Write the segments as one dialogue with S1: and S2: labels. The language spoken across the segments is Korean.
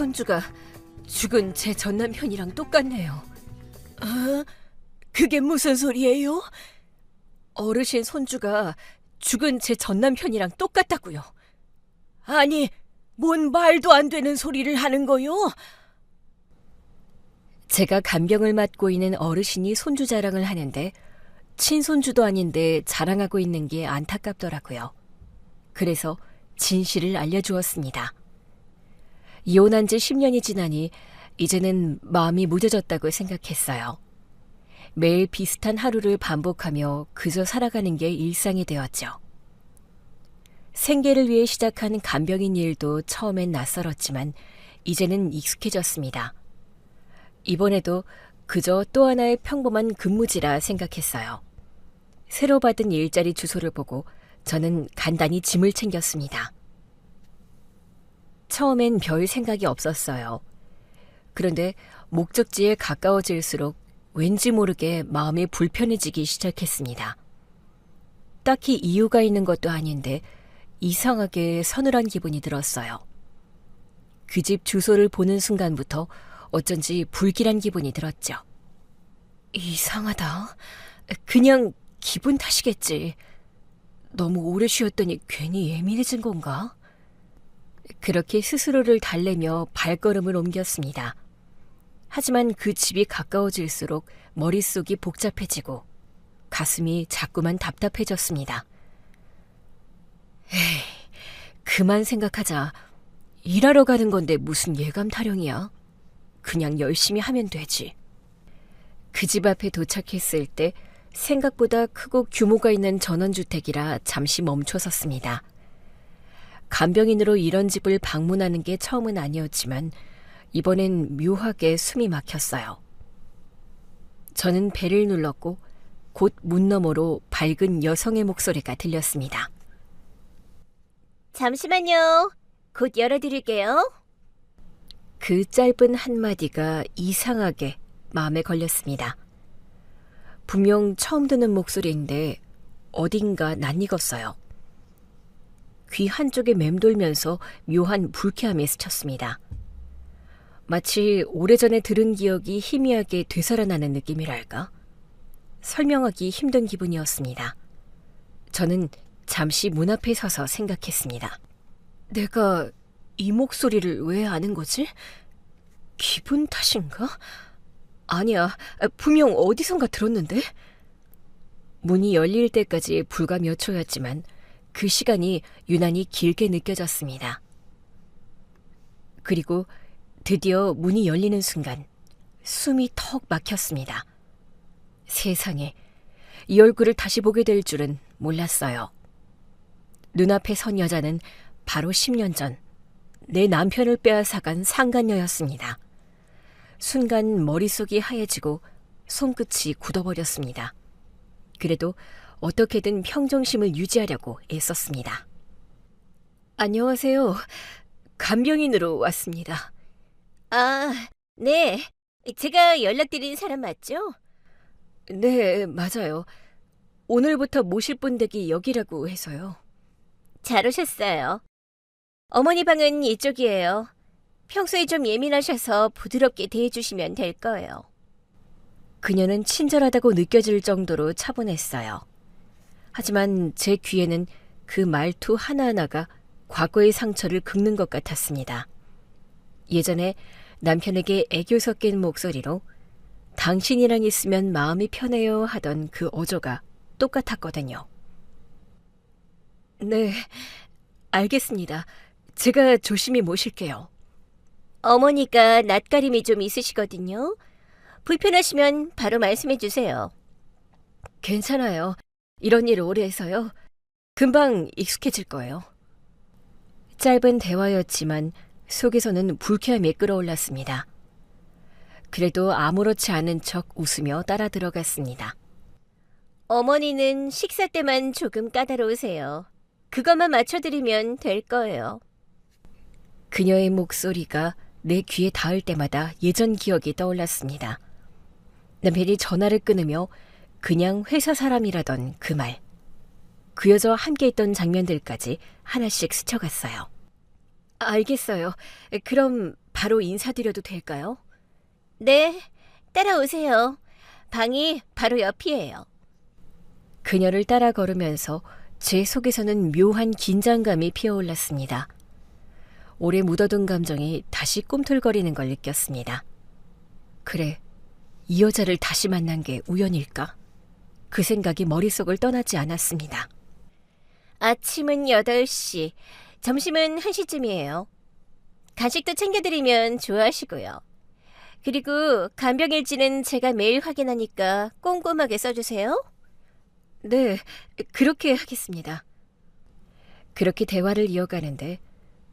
S1: 손주가 죽은 제 전남편이랑 똑같네요. 그게 무슨 소리예요? 어르신 손주가 죽은 제 전남편이랑 똑같다고요. 아니, 뭔 말도 안 되는 소리를 하는 거요? 제가 간병을 맡고 있는 어르신이 손주 자랑을 하는데 친손주도 아닌데 자랑하고 있는 게 안타깝더라고요. 그래서 진실을 알려주었습니다. 이혼한 지 10년이 지나니 이제는 마음이 무뎌졌다고 생각했어요. 매일 비슷한 하루를 반복하며 그저 살아가는 게 일상이 되었죠. 생계를 위해 시작한 간병인 일도 처음엔 낯설었지만 이제는 익숙해졌습니다. 이번에도 그저 또 하나의 평범한 근무지라 생각했어요. 새로 받은 일자리 주소를 보고 저는 간단히 짐을 챙겼습니다. 처음엔 별 생각이 없었어요. 그런데 목적지에 가까워질수록 왠지 모르게 마음이 불편해지기 시작했습니다. 딱히 이유가 있는 것도 아닌데 이상하게 서늘한 기분이 들었어요. 그 집 주소를 보는 순간부터 어쩐지 불길한 기분이 들었죠. 이상하다. 그냥 기분 탓이겠지. 너무 오래 쉬었더니 괜히 예민해진 건가? 그렇게 스스로를 달래며 발걸음을 옮겼습니다. 하지만 그 집이 가까워질수록 머릿속이 복잡해지고 가슴이 자꾸만 답답해졌습니다. 에이, 그만 생각하자. 일하러 가는 건데 무슨 예감 타령이야. 그냥 열심히 하면 되지. 그 집 앞에 도착했을 때 생각보다 크고 규모가 있는 전원주택이라 잠시 멈춰섰습니다. 간병인으로 이런 집을 방문하는 게 처음은 아니었지만 이번엔 묘하게 숨이 막혔어요. 저는 벨을 눌렀고 곧 문 너머로 밝은 여성의 목소리가 들렸습니다.
S2: 잠시만요. 곧 열어드릴게요.
S1: 그 짧은 한마디가 이상하게 마음에 걸렸습니다. 분명 처음 듣는 목소리인데 어딘가 낯익었어요. 귀 한쪽에 맴돌면서 묘한 불쾌함에 스쳤습니다. 마치 오래전에 들은 기억이 희미하게 되살아나는 느낌이랄까? 설명하기 힘든 기분이었습니다. 저는 잠시 문 앞에 서서 생각했습니다. 내가 이 목소리를 왜 아는 거지? 기분 탓인가? 아니야, 분명 어디선가 들었는데? 문이 열릴 때까지 불과 몇 초였지만 그 시간이 유난히 길게 느껴졌습니다. 그리고 드디어 문이 열리는 순간 숨이 턱 막혔습니다. 세상에, 이 얼굴을 다시 보게 될 줄은 몰랐어요. 눈앞에 선 여자는 바로 10년 전 내 남편을 빼앗아간 상간녀였습니다. 순간 머릿속이 하얘지고 손끝이 굳어버렸습니다. 그래도 어떻게든 평정심을 유지하려고 애썼습니다. 안녕하세요. 간병인으로 왔습니다.
S2: 아, 네. 제가 연락드린 사람 맞죠?
S1: 네, 맞아요. 오늘부터 모실 분 댁이 여기라고 해서요.
S2: 잘 오셨어요. 어머니 방은 이쪽이에요. 평소에 좀 예민하셔서 부드럽게 대해주시면 될 거예요.
S1: 그녀는 친절하다고 느껴질 정도로 차분했어요. 하지만 제 귀에는 그 말투 하나하나가 과거의 상처를 긁는 것 같았습니다. 예전에 남편에게 애교 섞인 목소리로 당신이랑 있으면 마음이 편해요 하던 그 어조가 똑같았거든요. 네, 알겠습니다. 제가 조심히 모실게요.
S2: 어머니가 낯가림이 좀 있으시거든요. 불편하시면 바로 말씀해 주세요.
S1: 괜찮아요. 이런 일 오래 해서요. 금방 익숙해질 거예요. 짧은 대화였지만 속에서는 불쾌함이 끓어올랐습니다. 그래도 아무렇지 않은 척 웃으며 따라 들어갔습니다.
S2: 어머니는 식사 때만 조금 까다로우세요. 그것만 맞춰드리면 될 거예요.
S1: 그녀의 목소리가 내 귀에 닿을 때마다 예전 기억이 떠올랐습니다. 남편이 전화를 끊으며 그냥 회사 사람이라던 그 말. 그 여자와 함께 있던 장면들까지 하나씩 스쳐갔어요. 알겠어요. 그럼 바로 인사드려도 될까요?
S2: 네, 따라오세요. 방이 바로 옆이에요.
S1: 그녀를 따라 걸으면서 제 속에서는 묘한 긴장감이 피어올랐습니다. 오래 묻어둔 감정이 다시 꿈틀거리는 걸 느꼈습니다. 그래, 이 여자를 다시 만난 게 우연일까? 그 생각이 머릿속을 떠나지 않았습니다.
S2: 아침은 8시, 점심은 1시쯤이에요. 간식도 챙겨드리면 좋아하시고요. 그리고 간병일지는 제가 매일 확인하니까 꼼꼼하게 써주세요.
S1: 네, 그렇게 하겠습니다. 그렇게 대화를 이어가는데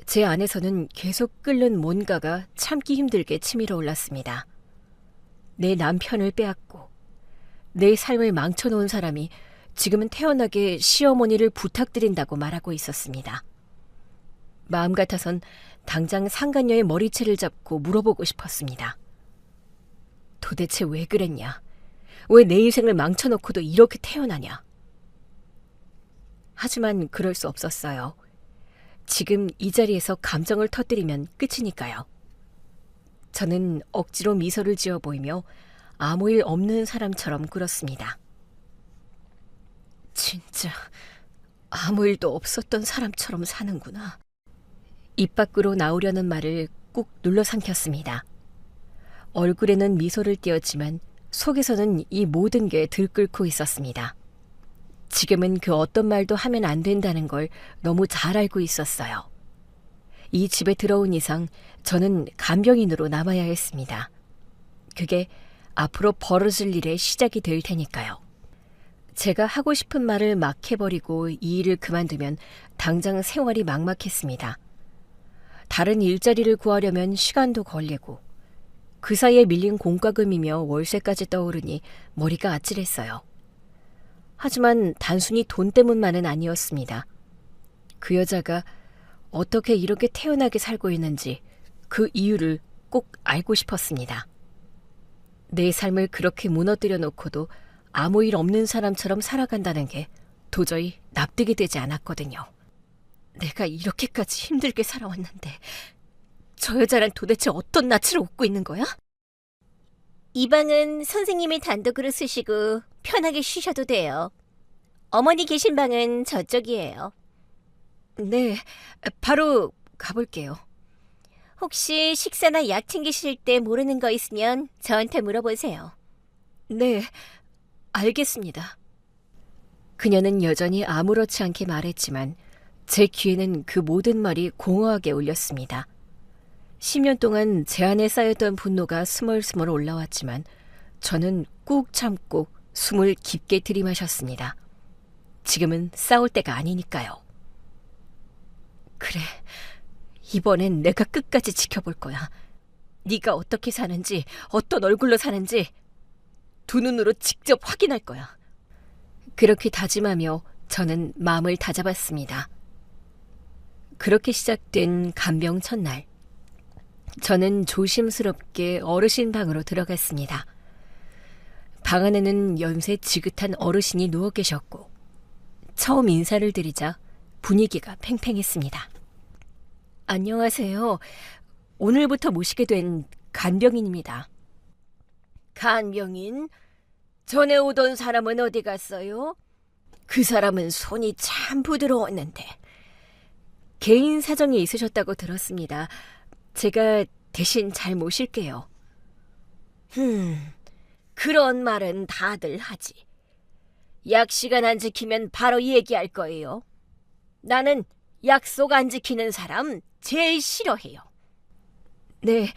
S1: 제 안에서는 계속 끓는 뭔가가 참기 힘들게 치밀어 올랐습니다. 내 남편을 빼앗고 내 삶을 망쳐놓은 사람이 지금은 태연하게 시어머니를 부탁드린다고 말하고 있었습니다. 마음 같아선 당장 상간녀의 머리채를 잡고 물어보고 싶었습니다. 도대체 왜 그랬냐? 왜 내 인생을 망쳐놓고도 이렇게 태어나냐? 하지만 그럴 수 없었어요. 지금 이 자리에서 감정을 터뜨리면 끝이니까요. 저는 억지로 미소를 지어 보이며 아무 일 없는 사람처럼 굴었습니다. 진짜 아무 일도 없었던 사람처럼 사는구나. 입 밖으로 나오려는 말을 꾹 눌러 삼켰습니다. 얼굴에는 미소를 띄었지만 속에서는 이 모든 게 들끓고 있었습니다. 지금은 그 어떤 말도 하면 안 된다는 걸 너무 잘 알고 있었어요. 이 집에 들어온 이상 저는 간병인으로 남아야 했습니다. 그게 앞으로 벌어질 일의 시작이 될 테니까요. 제가 하고 싶은 말을 막 해버리고 이 일을 그만두면 당장 생활이 막막했습니다. 다른 일자리를 구하려면 시간도 걸리고 그 사이에 밀린 공과금이며 월세까지 떠오르니 머리가 아찔했어요. 하지만 단순히 돈 때문만은 아니었습니다. 그 여자가 어떻게 이렇게 태연하게 살고 있는지 그 이유를 꼭 알고 싶었습니다. 내 삶을 그렇게 무너뜨려 놓고도 아무 일 없는 사람처럼 살아간다는 게 도저히 납득이 되지 않았거든요. 내가 이렇게까지 힘들게 살아왔는데 저 여자란 도대체 어떤 낯을 옷고 있는 거야?
S2: 이 방은 선생님이 단독으로 쓰시고 편하게 쉬셔도 돼요. 어머니 계신 방은 저쪽이에요.
S1: 네, 바로 가볼게요.
S2: 혹시 식사나 약 챙기실 때 모르는 거 있으면 저한테 물어보세요.
S1: 네, 알겠습니다. 그녀는 여전히 아무렇지 않게 말했지만 제 귀에는 그 모든 말이 공허하게 울렸습니다. 10년 동안 제 안에 쌓였던 분노가 스멀스멀 올라왔지만 저는 꾹 참고 숨을 깊게 들이마셨습니다. 지금은 싸울 때가 아니니까요. 그래, 이번엔 내가 끝까지 지켜볼 거야. 네가 어떻게 사는지, 어떤 얼굴로 사는지 두 눈으로 직접 확인할 거야. 그렇게 다짐하며 저는 마음을 다잡았습니다. 그렇게 시작된 간병 첫날, 저는 조심스럽게 어르신 방으로 들어갔습니다. 방 안에는 연세 지긋한 어르신이 누워 계셨고 처음 인사를 드리자 분위기가 팽팽했습니다. 안녕하세요. 오늘부터 모시게 된 간병인입니다. 간병인? 전에 오던 사람은 어디 갔어요? 그 사람은 손이 참 부드러웠는데. 개인 사정이 있으셨다고 들었습니다. 제가 대신 잘 모실게요. 그런 말은 다들 하지. 약 시간 안 지키면 바로 얘기할 거예요. 나는 약속 안 지키는 사람 제일 싫어해요. 네,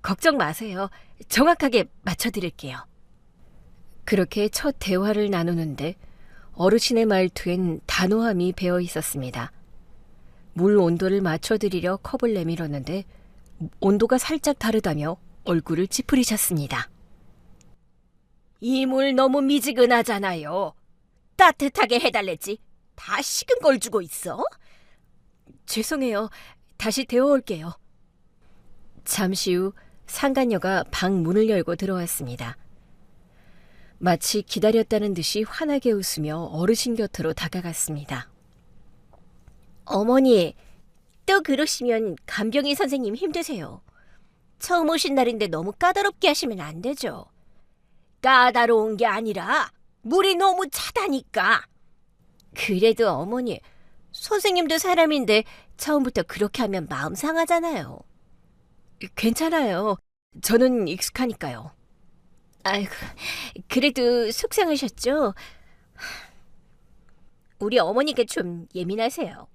S1: 걱정 마세요. 정확하게 맞춰드릴게요. 그렇게 첫 대화를 나누는데 어르신의 말투엔 단호함이 배어 있었습니다. 물 온도를 맞춰드리려 컵을 내밀었는데 온도가 살짝 다르다며 얼굴을 찌푸리셨습니다. 이 물 너무 미지근하잖아요. 따뜻하게 해달랬지. 다 식은 걸 주고 있어? 죄송해요. 다시 데워올게요. 잠시 후 상간녀가 방 문을 열고 들어왔습니다. 마치 기다렸다는 듯이 환하게 웃으며 어르신 곁으로 다가갔습니다.
S2: 어머니, 또 그러시면 간병인 선생님 힘드세요. 처음 오신 날인데 너무 까다롭게 하시면 안 되죠. 까다로운 게 아니라 물이 너무 차다니까. 그래도 어머니, 선생님도 사람인데 처음부터 그렇게 하면 마음 상하잖아요.
S1: 괜찮아요. 저는 익숙하니까요.
S2: 아이고, 그래도 속상하셨죠? 우리 어머니가 좀 예민하세요.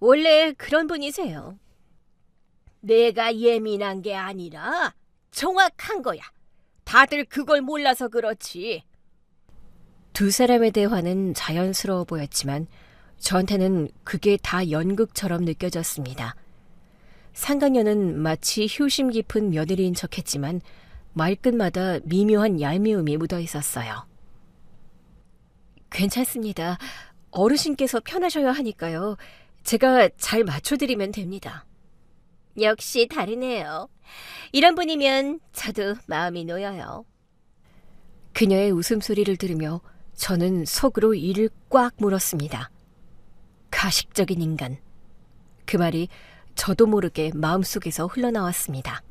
S2: 원래 그런 분이세요. 내가 예민한 게 아니라 정확한 거야. 다들 그걸 몰라서 그렇지.
S1: 두 사람의 대화는 자연스러워 보였지만 저한테는 그게 다 연극처럼 느껴졌습니다. 상간녀는 마치 효심 깊은 며느리인 척했지만 말끝마다 미묘한 얄미움이 묻어 있었어요. 괜찮습니다. 어르신께서 편하셔야 하니까요. 제가 잘 맞춰드리면 됩니다.
S2: 역시 다르네요. 이런 분이면 저도 마음이 놓여요.
S1: 그녀의 웃음소리를 들으며 저는 속으로 이를 꽉 물었습니다. 가식적인 인간. 그 말이 저도 모르게 마음속에서 흘러나왔습니다.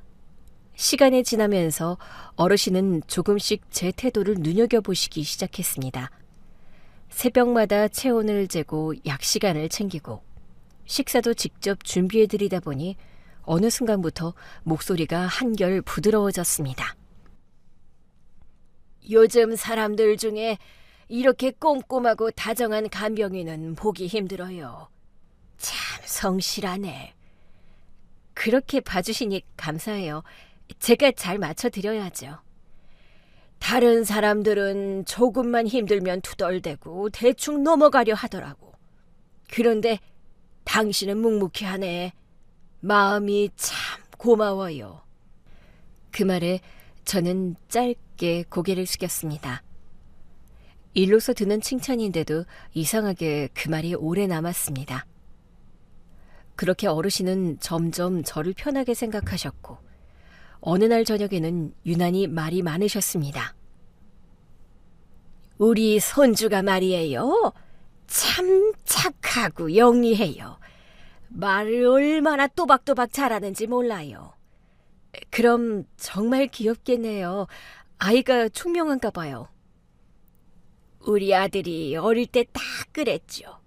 S1: 시간이 지나면서 어르신은 조금씩 제 태도를 눈여겨보시기 시작했습니다. 새벽마다 체온을 재고 약 시간을 챙기고 식사도 직접 준비해드리다 보니 어느 순간부터 목소리가 한결 부드러워졌습니다. 요즘 사람들 중에 이렇게 꼼꼼하고 다정한 간병인은 보기 힘들어요. 참 성실하네. 그렇게 봐주시니 감사해요. 제가 잘 맞춰드려야죠. 다른 사람들은 조금만 힘들면 투덜대고 대충 넘어가려 하더라고. 그런데 당신은 묵묵히하네. 마음이 참 고마워요. 그 말에 저는 짧게 고개를 숙였습니다. 일로서 드는 칭찬인데도 이상하게 그 말이 오래 남았습니다. 그렇게 어르신은 점점 저를 편하게 생각하셨고 어느 날 저녁에는 유난히 말이 많으셨습니다. 우리 손주가 말이에요. 참 착하고 영리해요. 말을 얼마나 또박또박 잘하는지 몰라요. 그럼 정말 귀엽겠네요. 아이가 총명한가 봐요. 우리 아들이 어릴 때 딱 그랬죠.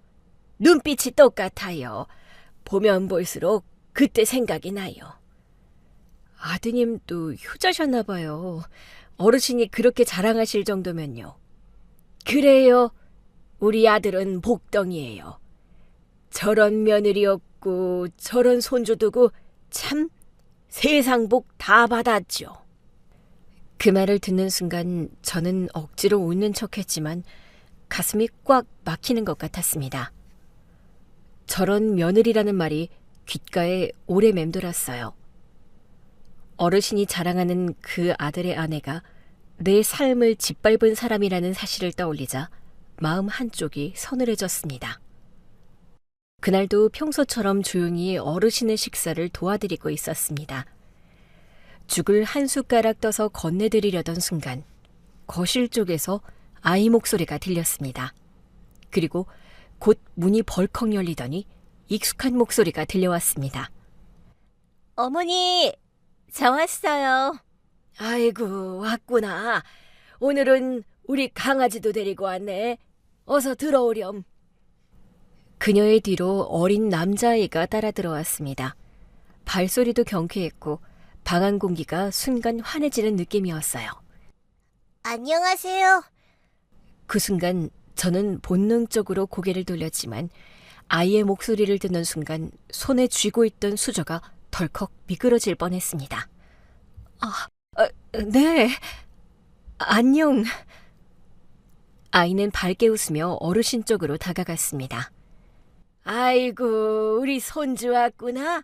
S1: 눈빛이 똑같아요. 보면 볼수록 그때 생각이 나요. 아드님도 효자셨나 봐요. 어르신이 그렇게 자랑하실 정도면요. 그래요. 우리 아들은 복덩이에요. 저런 며느리 없고 저런 손주 두고 참 세상 복 다 받았죠. 그 말을 듣는 순간 저는 억지로 웃는 척했지만 가슴이 꽉 막히는 것 같았습니다. 저런 며느리라는 말이 귓가에 오래 맴돌았어요. 어르신이 자랑하는 그 아들의 아내가 내 삶을 짓밟은 사람이라는 사실을 떠올리자 마음 한쪽이 서늘해졌습니다. 그날도 평소처럼 조용히 어르신의 식사를 도와드리고 있었습니다. 죽을 한 숟가락 떠서 건네드리려던 순간 거실 쪽에서 아이 목소리가 들렸습니다. 그리고 곧 문이 벌컥 열리더니 익숙한 목소리가 들려왔습니다.
S2: 어머니, 저 왔어요.
S1: 아이고, 왔구나. 오늘은 우리 강아지도 데리고 왔네. 어서 들어오렴. 그녀의 뒤로 어린 남자아이가 따라 들어왔습니다. 발소리도 경쾌했고 방 안 공기가 순간 환해지는 느낌이었어요.
S2: 안녕하세요.
S1: 그 순간 저는 본능적으로 고개를 돌렸지만 아이의 목소리를 듣는 순간 손에 쥐고 있던 수저가 덜컥 미끄러질 뻔했습니다. 네. 안녕. 아이는 밝게 웃으며 어르신 쪽으로 다가갔습니다. 아이고, 우리 손주 왔구나.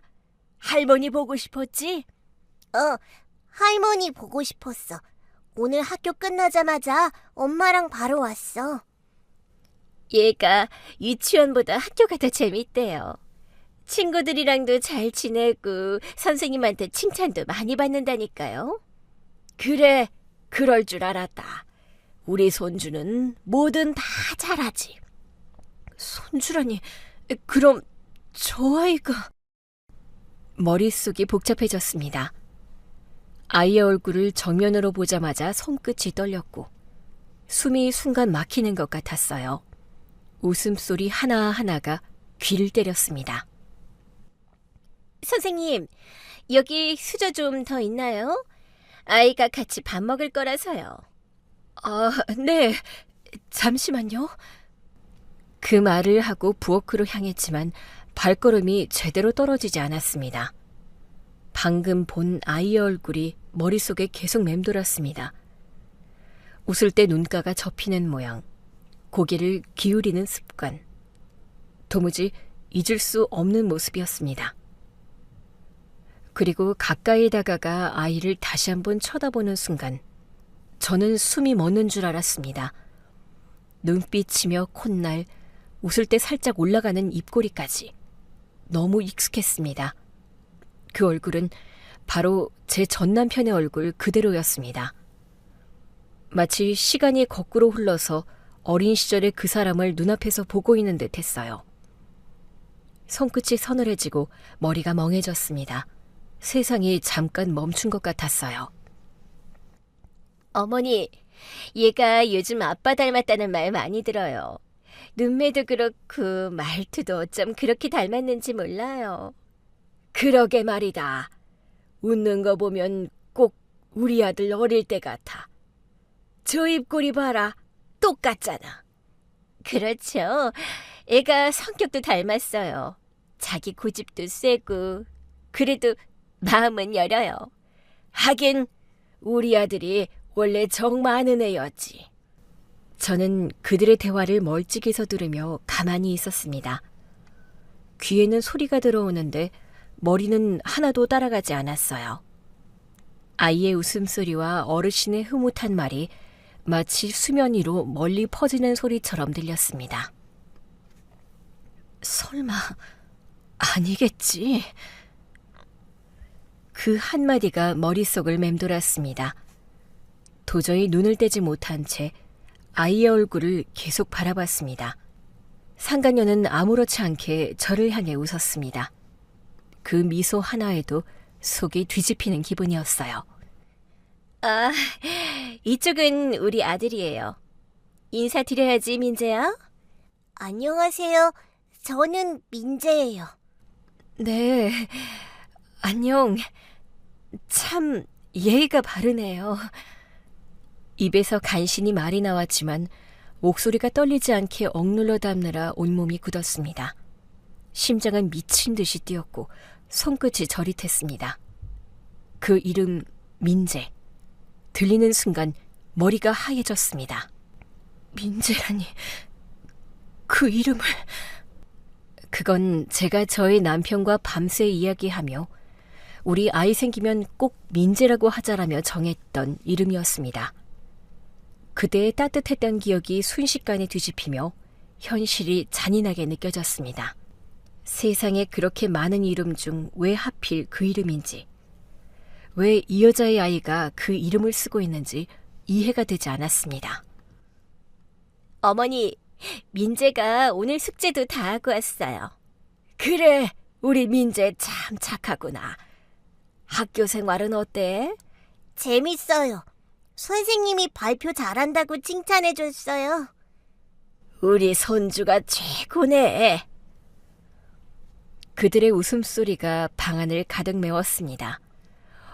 S1: 할머니 보고 싶었지?
S2: 할머니 보고 싶었어. 오늘 학교 끝나자마자 엄마랑 바로 왔어. 얘가 유치원보다 학교가 더 재밌대요. 친구들이랑도 잘 지내고 선생님한테 칭찬도 많이 받는다니까요.
S1: 그래, 그럴 줄 알았다. 우리 손주는 뭐든 다 잘하지. 손주라니, 그럼 저 아이가... 머릿속이 복잡해졌습니다. 아이의 얼굴을 정면으로 보자마자 손끝이 떨렸고 숨이 순간 막히는 것 같았어요. 웃음소리 하나하나가 귀를 때렸습니다.
S2: 선생님, 여기 수저 좀 더 있나요? 아이가 같이 밥 먹을 거라서요.
S1: 아, 네. 잠시만요. 그 말을 하고 부엌으로 향했지만 발걸음이 제대로 떨어지지 않았습니다. 방금 본 아이의 얼굴이 머릿속에 계속 맴돌았습니다. 웃을 때 눈가가 접히는 모양, 고개를 기울이는 습관. 도무지 잊을 수 없는 모습이었습니다. 그리고 가까이 다가가 아이를 다시 한번 쳐다보는 순간 저는 숨이 멎는 줄 알았습니다. 눈빛이며 콧날, 웃을 때 살짝 올라가는 입꼬리까지 너무 익숙했습니다. 그 얼굴은 바로 제 전남편의 얼굴 그대로였습니다. 마치 시간이 거꾸로 흘러서 어린 시절의 그 사람을 눈앞에서 보고 있는 듯 했어요. 손끝이 서늘해지고 머리가 멍해졌습니다. 세상이 잠깐 멈춘 것 같았어요.
S2: 어머니, 얘가 요즘 아빠 닮았다는 말 많이 들어요. 눈매도 그렇고 말투도 어쩜 그렇게 닮았는지 몰라요.
S1: 그러게 말이다. 웃는 거 보면 꼭 우리 아들 어릴 때 같아. 저 입꼬리 봐라. 똑같잖아.
S2: 그렇죠. 애가 성격도 닮았어요. 자기 고집도 세고 그래도 마음은 여려요.
S1: 하긴 우리 아들이 원래 정 많은 애였지. 저는 그들의 대화를 멀찍이서 들으며 가만히 있었습니다. 귀에는 소리가 들어오는데 머리는 하나도 따라가지 않았어요. 아이의 웃음소리와 어르신의 흐뭇한 말이 마치 수면 위로 멀리 퍼지는 소리처럼 들렸습니다. 설마 아니겠지? 그 한마디가 머릿속을 맴돌았습니다. 도저히 눈을 떼지 못한 채 아이의 얼굴을 계속 바라봤습니다. 상간녀는 아무렇지 않게 저를 향해 웃었습니다. 그 미소 하나에도 속이 뒤집히는 기분이었어요.
S2: 아, 이쪽은 우리 아들이에요. 인사드려야지, 민재야. 안녕하세요. 저는 민재예요.
S1: 네, 안녕. 참 예의가 바르네요. 입에서 간신히 말이 나왔지만 목소리가 떨리지 않게 억눌러 담느라 온몸이 굳었습니다. 심장은 미친 듯이 뛰었고 손끝이 저릿했습니다. 그 이름 민재. 들리는 순간 머리가 하얘졌습니다. 민재라니, 그 이름을... 그건 제가 저의 남편과 밤새 이야기하며 우리 아이 생기면 꼭 민재라고 하자라며 정했던 이름이었습니다. 그때의 따뜻했던 기억이 순식간에 뒤집히며 현실이 잔인하게 느껴졌습니다. 세상에 그렇게 많은 이름 중 왜 하필 그 이름인지, 왜 이 여자의 아이가 그 이름을 쓰고 있는지 이해가 되지 않았습니다.
S2: 어머니, 민재가 오늘 숙제도 다 하고 왔어요.
S1: 그래, 우리 민재 참 착하구나. 학교 생활은 어때?
S2: 재밌어요. 선생님이 발표 잘한다고 칭찬해줬어요.
S1: 우리 손주가 최고네. 그들의 웃음소리가 방안을 가득 메웠습니다.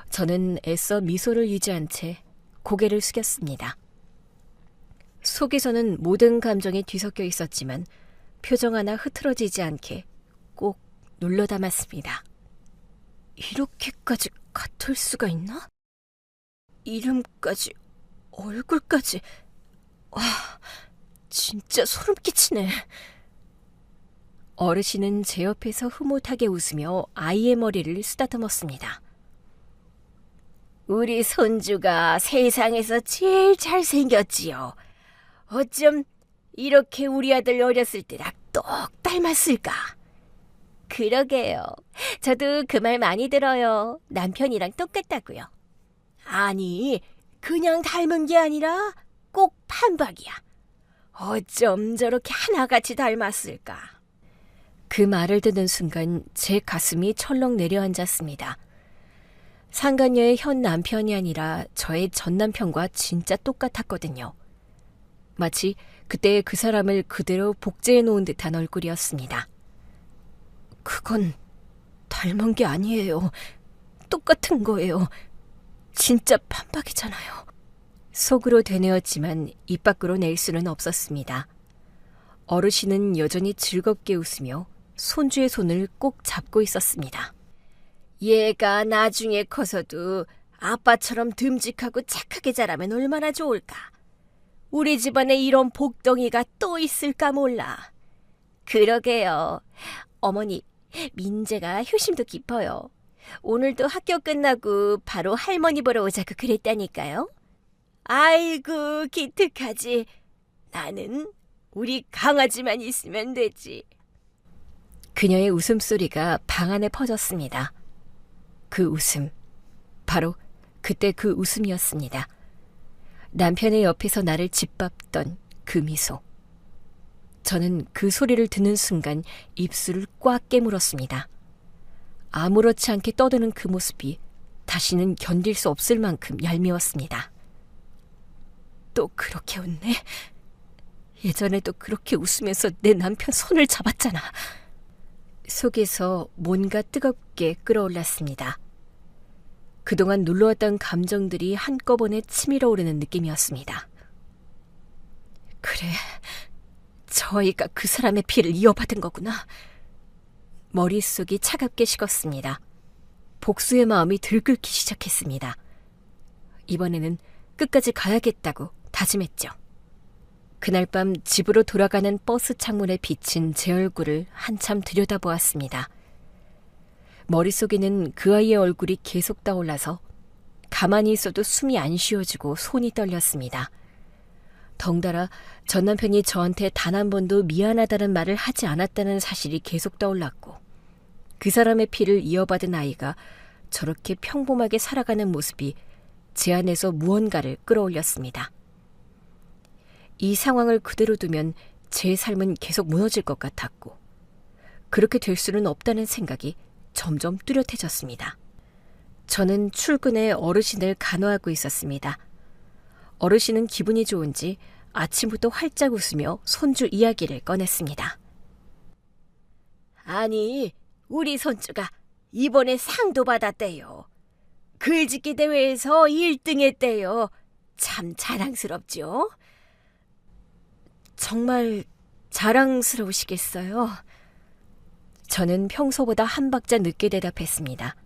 S1: 저는 애써 미소를 유지한 채 고개를 숙였습니다. 속에서는 모든 감정이 뒤섞여 있었지만 표정 하나 흐트러지지 않게 꼭 눌러 담았습니다. 이렇게까지 같을 수가 있나? 이름까지, 얼굴까지. 와, 진짜 소름 끼치네. 어르신은 제 옆에서 흐뭇하게 웃으며 아이의 머리를 쓰다듬었습니다.
S2: 우리 손주가 세상에서 제일 잘생겼지요. 어쩜 이렇게 우리 아들 어렸을 때랑 똑 닮았을까? 그러게요. 저도 그 말 많이 들어요. 남편이랑 똑같다고요.
S1: 아니, 그냥 닮은 게 아니라 꼭 판박이야. 어쩜 저렇게 하나같이 닮았을까? 그 말을 듣는 순간 제 가슴이 철렁 내려앉았습니다. 상간녀의 현 남편이 아니라 저의 전 남편과 진짜 똑같았거든요. 마치 그때 그 사람을 그대로 복제해 놓은 듯한 얼굴이었습니다. 그건 닮은 게 아니에요. 똑같은 거예요. 진짜 판박이잖아요. 속으로 되뇌었지만 입 밖으로 낼 수는 없었습니다. 어르신은 여전히 즐겁게 웃으며 손주의 손을 꼭 잡고 있었습니다.
S2: 얘가 나중에 커서도 아빠처럼 듬직하고 착하게 자라면 얼마나 좋을까. 우리 집안에 이런 복덩이가 또 있을까 몰라. 그러게요. 어머니, 민재가 효심도 깊어요. 오늘도 학교 끝나고 바로 할머니 보러 오자고 그랬다니까요. 아이고, 기특하지. 나는 우리 강아지만 있으면 되지.
S1: 그녀의 웃음소리가 방 안에 퍼졌습니다. 그 웃음, 바로 그때 그 웃음이었습니다. 남편의 옆에서 나를 짓밟던 그 미소. 저는 그 소리를 듣는 순간 입술을 꽉 깨물었습니다. 아무렇지 않게 떠드는 그 모습이 다시는 견딜 수 없을 만큼 얄미웠습니다. 또 그렇게 웃네? 예전에도 그렇게 웃으면서 내 남편 손을 잡았잖아. 속에서 뭔가 뜨겁게 끓어올랐습니다. 그동안 눌러왔던 감정들이 한꺼번에 치밀어 오르는 느낌이었습니다. 그래, 저 아이가 그 사람의 피를 이어받은 거구나. 머릿속이 차갑게 식었습니다. 복수의 마음이 들끓기 시작했습니다. 이번에는 끝까지 가야겠다고 다짐했죠. 그날 밤 집으로 돌아가는 버스 창문에 비친 제 얼굴을 한참 들여다보았습니다. 머릿속에는 그 아이의 얼굴이 계속 떠올라서 가만히 있어도 숨이 안 쉬어지고 손이 떨렸습니다. 덩달아 전 남편이 저한테 단 한 번도 미안하다는 말을 하지 않았다는 사실이 계속 떠올랐고, 그 사람의 피를 이어받은 아이가 저렇게 평범하게 살아가는 모습이 제 안에서 무언가를 끌어올렸습니다. 이 상황을 그대로 두면 제 삶은 계속 무너질 것 같았고, 그렇게 될 수는 없다는 생각이 점점 뚜렷해졌습니다. 저는 출근에 어르신을 간호하고 있었습니다. 어르신은 기분이 좋은지 아침부터 활짝 웃으며 손주 이야기를 꺼냈습니다.
S2: 아니, 우리 손주가 이번에 상도 받았대요. 글짓기 대회에서 1등 했대요. 참 자랑스럽죠?
S1: 정말 자랑스러우시겠어요? 저는 평소보다 한 박자 늦게 대답했습니다.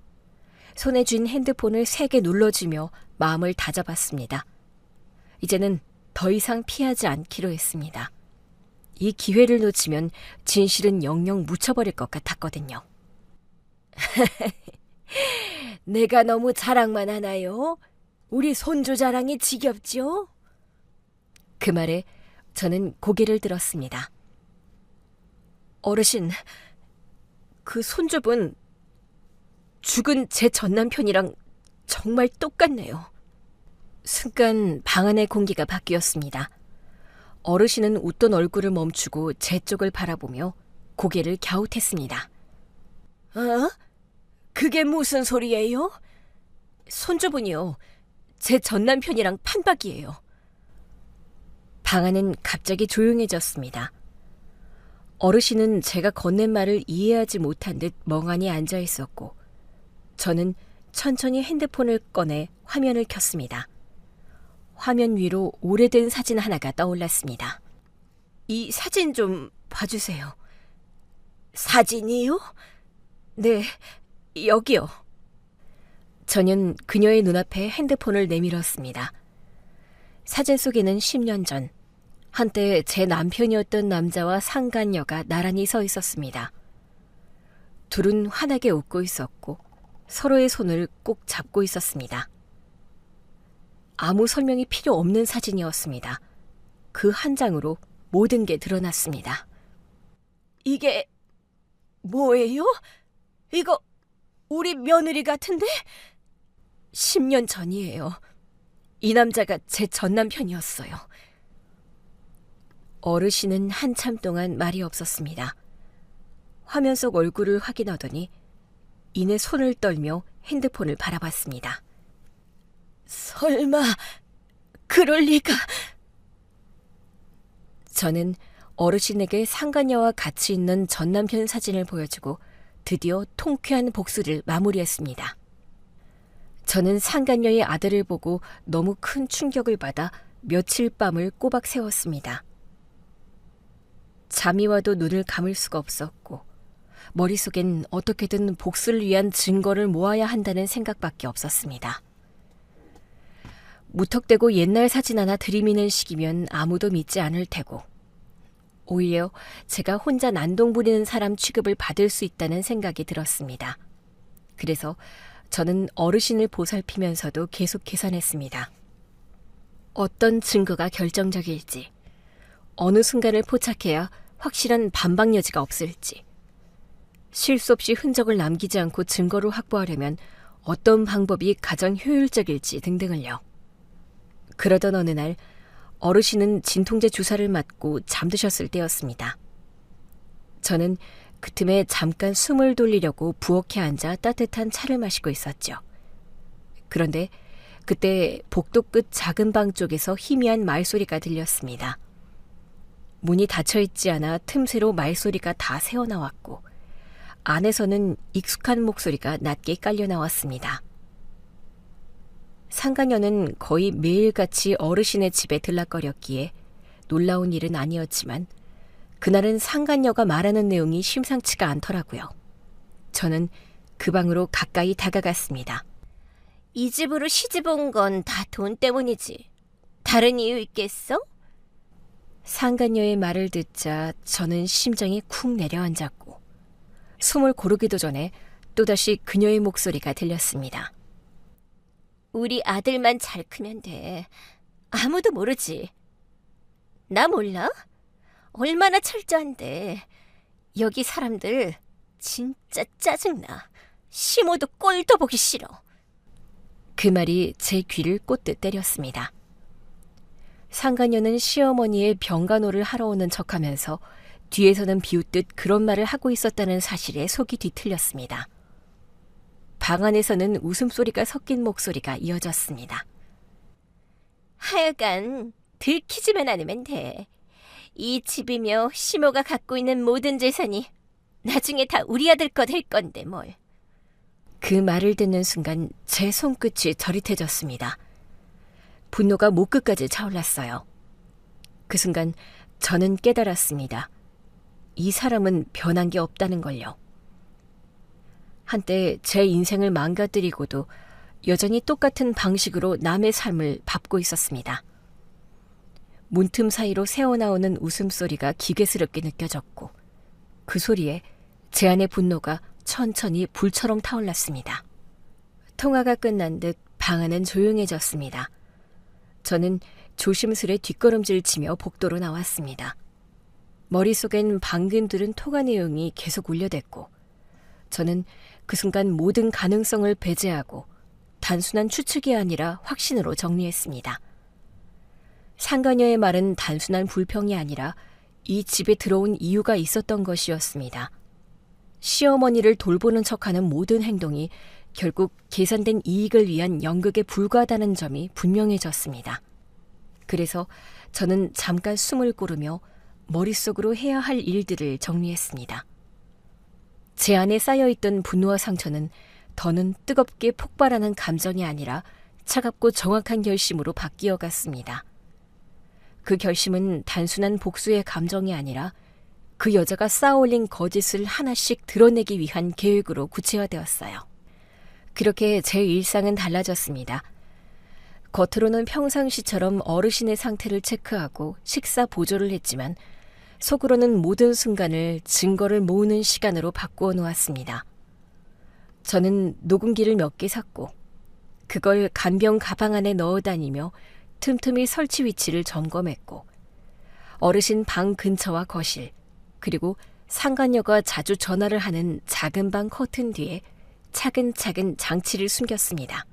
S1: 손에 쥔 핸드폰을 3개 눌러주며 마음을 다잡았습니다. 이제는 더 이상 피하지 않기로 했습니다. 이 기회를 놓치면 진실은 영영 묻혀버릴 것 같았거든요.
S2: 내가 너무 자랑만 하나요? 우리 손주 자랑이 지겹죠?
S1: 그 말에 저는 고개를 들었습니다. 어르신, 그 손주분 죽은 제 전남편이랑 정말 똑같네요. 순간 방 안의 공기가 바뀌었습니다. 어르신은 웃던 얼굴을 멈추고 제 쪽을 바라보며 고개를 갸웃했습니다.
S2: 어? 그게 무슨 소리예요?
S1: 손주분이요. 제 전남편이랑 판박이에요. 방 안은 갑자기 조용해졌습니다. 어르신은 제가 건넨 말을 이해하지 못한 듯 멍하니 앉아 있었고, 저는 천천히 핸드폰을 꺼내 화면을 켰습니다. 화면 위로 오래된 사진 하나가 떠올랐습니다. 이 사진 좀 봐주세요.
S2: 사진이요?
S1: 네, 여기요. 저는 그녀의 눈앞에 핸드폰을 내밀었습니다. 사진 속에는 10년 전, 한때 제 남편이었던 남자와 상간녀가 나란히 서 있었습니다. 둘은 환하게 웃고 있었고 서로의 손을 꼭 잡고 있었습니다. 아무 설명이 필요 없는 사진이었습니다. 그 한 장으로 모든 게 드러났습니다.
S2: 이게 뭐예요? 이거 우리 며느리 같은데?
S1: 10년 전이에요. 이 남자가 제 전남편이었어요. 어르신은 한참 동안 말이 없었습니다. 화면 속 얼굴을 확인하더니 이내 손을 떨며 핸드폰을 바라봤습니다.
S2: 설마 그럴 리가...
S1: 저는 어르신에게 상간녀와 같이 있는 전남편 사진을 보여주고 드디어 통쾌한 복수를 마무리했습니다. 저는 상간녀의 아들을 보고 너무 큰 충격을 받아 며칠 밤을 꼬박 새웠습니다. 잠이 와도 눈을 감을 수가 없었고 머릿속엔 어떻게든 복수를 위한 증거를 모아야 한다는 생각밖에 없었습니다. 무턱대고 옛날 사진 하나 들이미는 식이면 아무도 믿지 않을 테고 오히려 제가 혼자 난동 부리는 사람 취급을 받을 수 있다는 생각이 들었습니다. 그래서 저는 어르신을 보살피면서도 계속 계산했습니다. 어떤 증거가 결정적일지, 어느 순간을 포착해야 확실한 반박 여지가 없을지, 실수 없이 흔적을 남기지 않고 증거를 확보하려면 어떤 방법이 가장 효율적일지 등등을요. 그러던 어느 날 어르신은 진통제 주사를 맞고 잠드셨을 때였습니다. 저는 그 틈에 잠깐 숨을 돌리려고 부엌에 앉아 따뜻한 차를 마시고 있었죠. 그런데 그때 복도 끝 작은 방 쪽에서 희미한 말소리가 들렸습니다. 문이 닫혀있지 않아 틈새로 말소리가 다 새어나왔고 안에서는 익숙한 목소리가 낮게 깔려 나왔습니다. 상간녀는 거의 매일같이 어르신의 집에 들락거렸기에 놀라운 일은 아니었지만 그날은 상간녀가 말하는 내용이 심상치가 않더라고요. 저는 그 방으로 가까이 다가갔습니다.
S2: 이 집으로 시집 온 건 다 돈 때문이지. 다른 이유 있겠어?
S1: 상간녀의 말을 듣자 저는 심장이 쿵 내려앉았고 숨을 고르기도 전에 또다시 그녀의 목소리가 들렸습니다.
S2: 우리 아들만 잘 크면 돼. 아무도 모르지. 나 몰라? 얼마나 철저한데. 여기 사람들 진짜 짜증나. 심어도 꼴도 보기 싫어.
S1: 그 말이 제 귀를 꽂듯 때렸습니다. 상간녀는 시어머니의 병간호를 하러 오는 척하면서 뒤에서는 비웃듯 그런 말을 하고 있었다는 사실에 속이 뒤틀렸습니다. 방 안에서는 웃음소리가 섞인 목소리가 이어졌습니다.
S2: 하여간 들키지만 않으면 돼. 이 집이며 시모가 갖고 있는 모든 재산이 나중에 다 우리 아들 거 될 건데 뭘.
S1: 그 말을 듣는 순간 제 손끝이 저릿해졌습니다. 분노가 목끝까지 차올랐어요. 그 순간 저는 깨달았습니다. 이 사람은 변한 게 없다는 걸요. 한때 제 인생을 망가뜨리고도 여전히 똑같은 방식으로 남의 삶을 밟고 있었습니다. 문틈 사이로 새어나오는 웃음소리가 기괴스럽게 느껴졌고 그 소리에 제 안의 분노가 천천히 불처럼 타올랐습니다. 통화가 끝난 듯 방 안은 조용해졌습니다. 저는 조심스레 뒷걸음질 치며 복도로 나왔습니다. 머릿속엔 방금 들은 통화 내용이 계속 울려댔고 저는 그 순간 모든 가능성을 배제하고 단순한 추측이 아니라 확신으로 정리했습니다. 상간녀의 말은 단순한 불평이 아니라 이 집에 들어온 이유가 있었던 것이었습니다. 시어머니를 돌보는 척하는 모든 행동이 결국 계산된 이익을 위한 연극에 불과하다는 점이 분명해졌습니다. 그래서 저는 잠깐 숨을 고르며 머릿속으로 해야 할 일들을 정리했습니다. 제 안에 쌓여있던 분노와 상처는 더는 뜨겁게 폭발하는 감정이 아니라 차갑고 정확한 결심으로 바뀌어 갔습니다. 그 결심은 단순한 복수의 감정이 아니라 그 여자가 쌓아올린 거짓을 하나씩 드러내기 위한 계획으로 구체화되었어요. 그렇게 제 일상은 달라졌습니다. 겉으로는 평상시처럼 어르신의 상태를 체크하고 식사 보조를 했지만 속으로는 모든 순간을 증거를 모으는 시간으로 바꾸어 놓았습니다. 저는 녹음기를 몇 개 샀고 그걸 간병 가방 안에 넣어 다니며 틈틈이 설치 위치를 점검했고 어르신 방 근처와 거실 그리고 상간녀가 자주 전화를 하는 작은 방 커튼 뒤에 차근차근 장치를 숨겼습니다.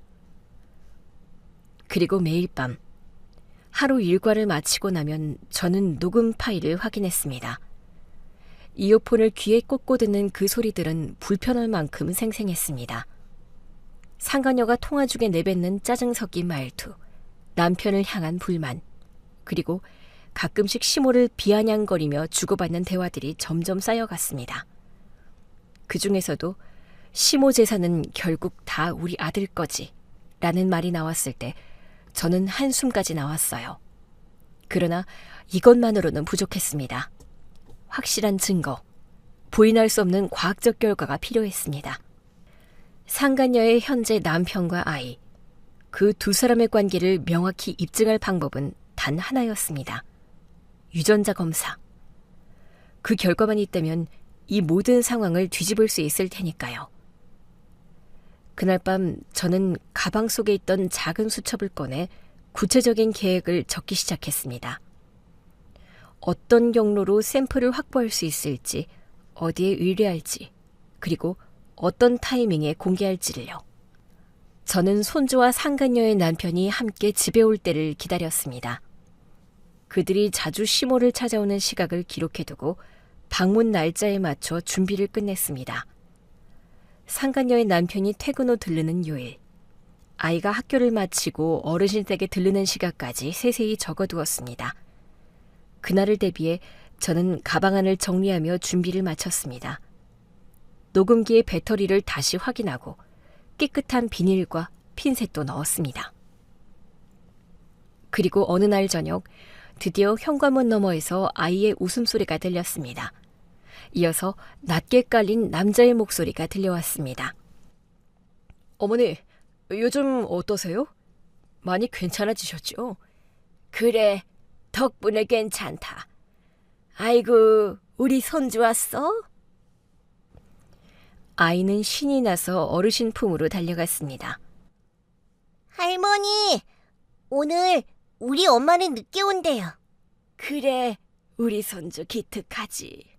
S1: 그리고 매일 밤 하루 일과를 마치고 나면 저는 녹음 파일을 확인했습니다. 이어폰을 귀에 꽂고 듣는 그 소리들은 불편할 만큼 생생했습니다. 상간녀가 통화 중에 내뱉는 짜증 섞인 말투, 남편을 향한 불만, 그리고 가끔씩 시모를 비아냥거리며 주고받는 대화들이 점점 쌓여갔습니다. 그 중에서도 시모 재산은 결국 다 우리 아들 거지 라는 말이 나왔을 때 저는 한숨까지 나왔어요. 그러나 이것만으로는 부족했습니다. 확실한 증거, 부인할 수 없는 과학적 결과가 필요했습니다. 상간녀의 현재 남편과 아이, 그 두 사람의 관계를 명확히 입증할 방법은 단 하나였습니다. 유전자 검사. 그 결과만 있다면 이 모든 상황을 뒤집을 수 있을 테니까요. 그날 밤 저는 가방 속에 있던 작은 수첩을 꺼내 구체적인 계획을 적기 시작했습니다. 어떤 경로로 샘플을 확보할 수 있을지, 어디에 의뢰할지, 그리고 어떤 타이밍에 공개할지를요. 저는 손주와 상간녀의 남편이 함께 집에 올 때를 기다렸습니다. 그들이 자주 시모를 찾아오는 시각을 기록해두고 방문 날짜에 맞춰 준비를 끝냈습니다. 상간녀의 남편이 퇴근 후 들르는 요일, 아이가 학교를 마치고 어르신 댁에 들르는 시각까지 세세히 적어두었습니다. 그날을 대비해 저는 가방 안을 정리하며 준비를 마쳤습니다. 녹음기의 배터리를 다시 확인하고 깨끗한 비닐과 핀셋도 넣었습니다. 그리고 어느 날 저녁 드디어 현관문 너머에서 아이의 웃음소리가 들렸습니다. 이어서 낮게 깔린 남자의 목소리가 들려왔습니다. 어머니, 요즘 어떠세요? 많이 괜찮아지셨죠?
S2: 그래, 덕분에 괜찮다. 아이고, 우리 손주 왔어?
S1: 아이는 신이 나서 어르신 품으로 달려갔습니다.
S2: 할머니, 오늘 우리 엄마는 늦게 온대요. 그래, 우리 손주 기특하지.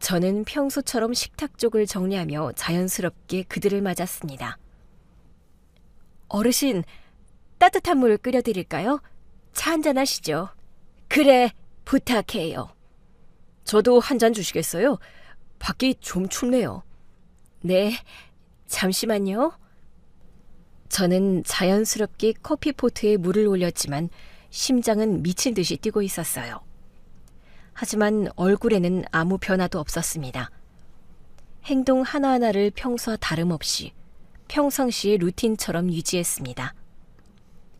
S1: 저는 평소처럼 식탁 쪽을 정리하며 자연스럽게 그들을 맞았습니다. 어르신, 따뜻한 물 끓여드릴까요? 차 한잔 하시죠.
S2: 그래, 부탁해요.
S1: 저도 한 잔 주시겠어요? 밖이 좀 춥네요.
S2: 네, 잠시만요.
S1: 저는 자연스럽게 커피포트에 물을 올렸지만 심장은 미친 듯이 뛰고 있었어요. 하지만 얼굴에는 아무 변화도 없었습니다. 행동 하나하나를 평소와 다름없이 평상시의 루틴처럼 유지했습니다.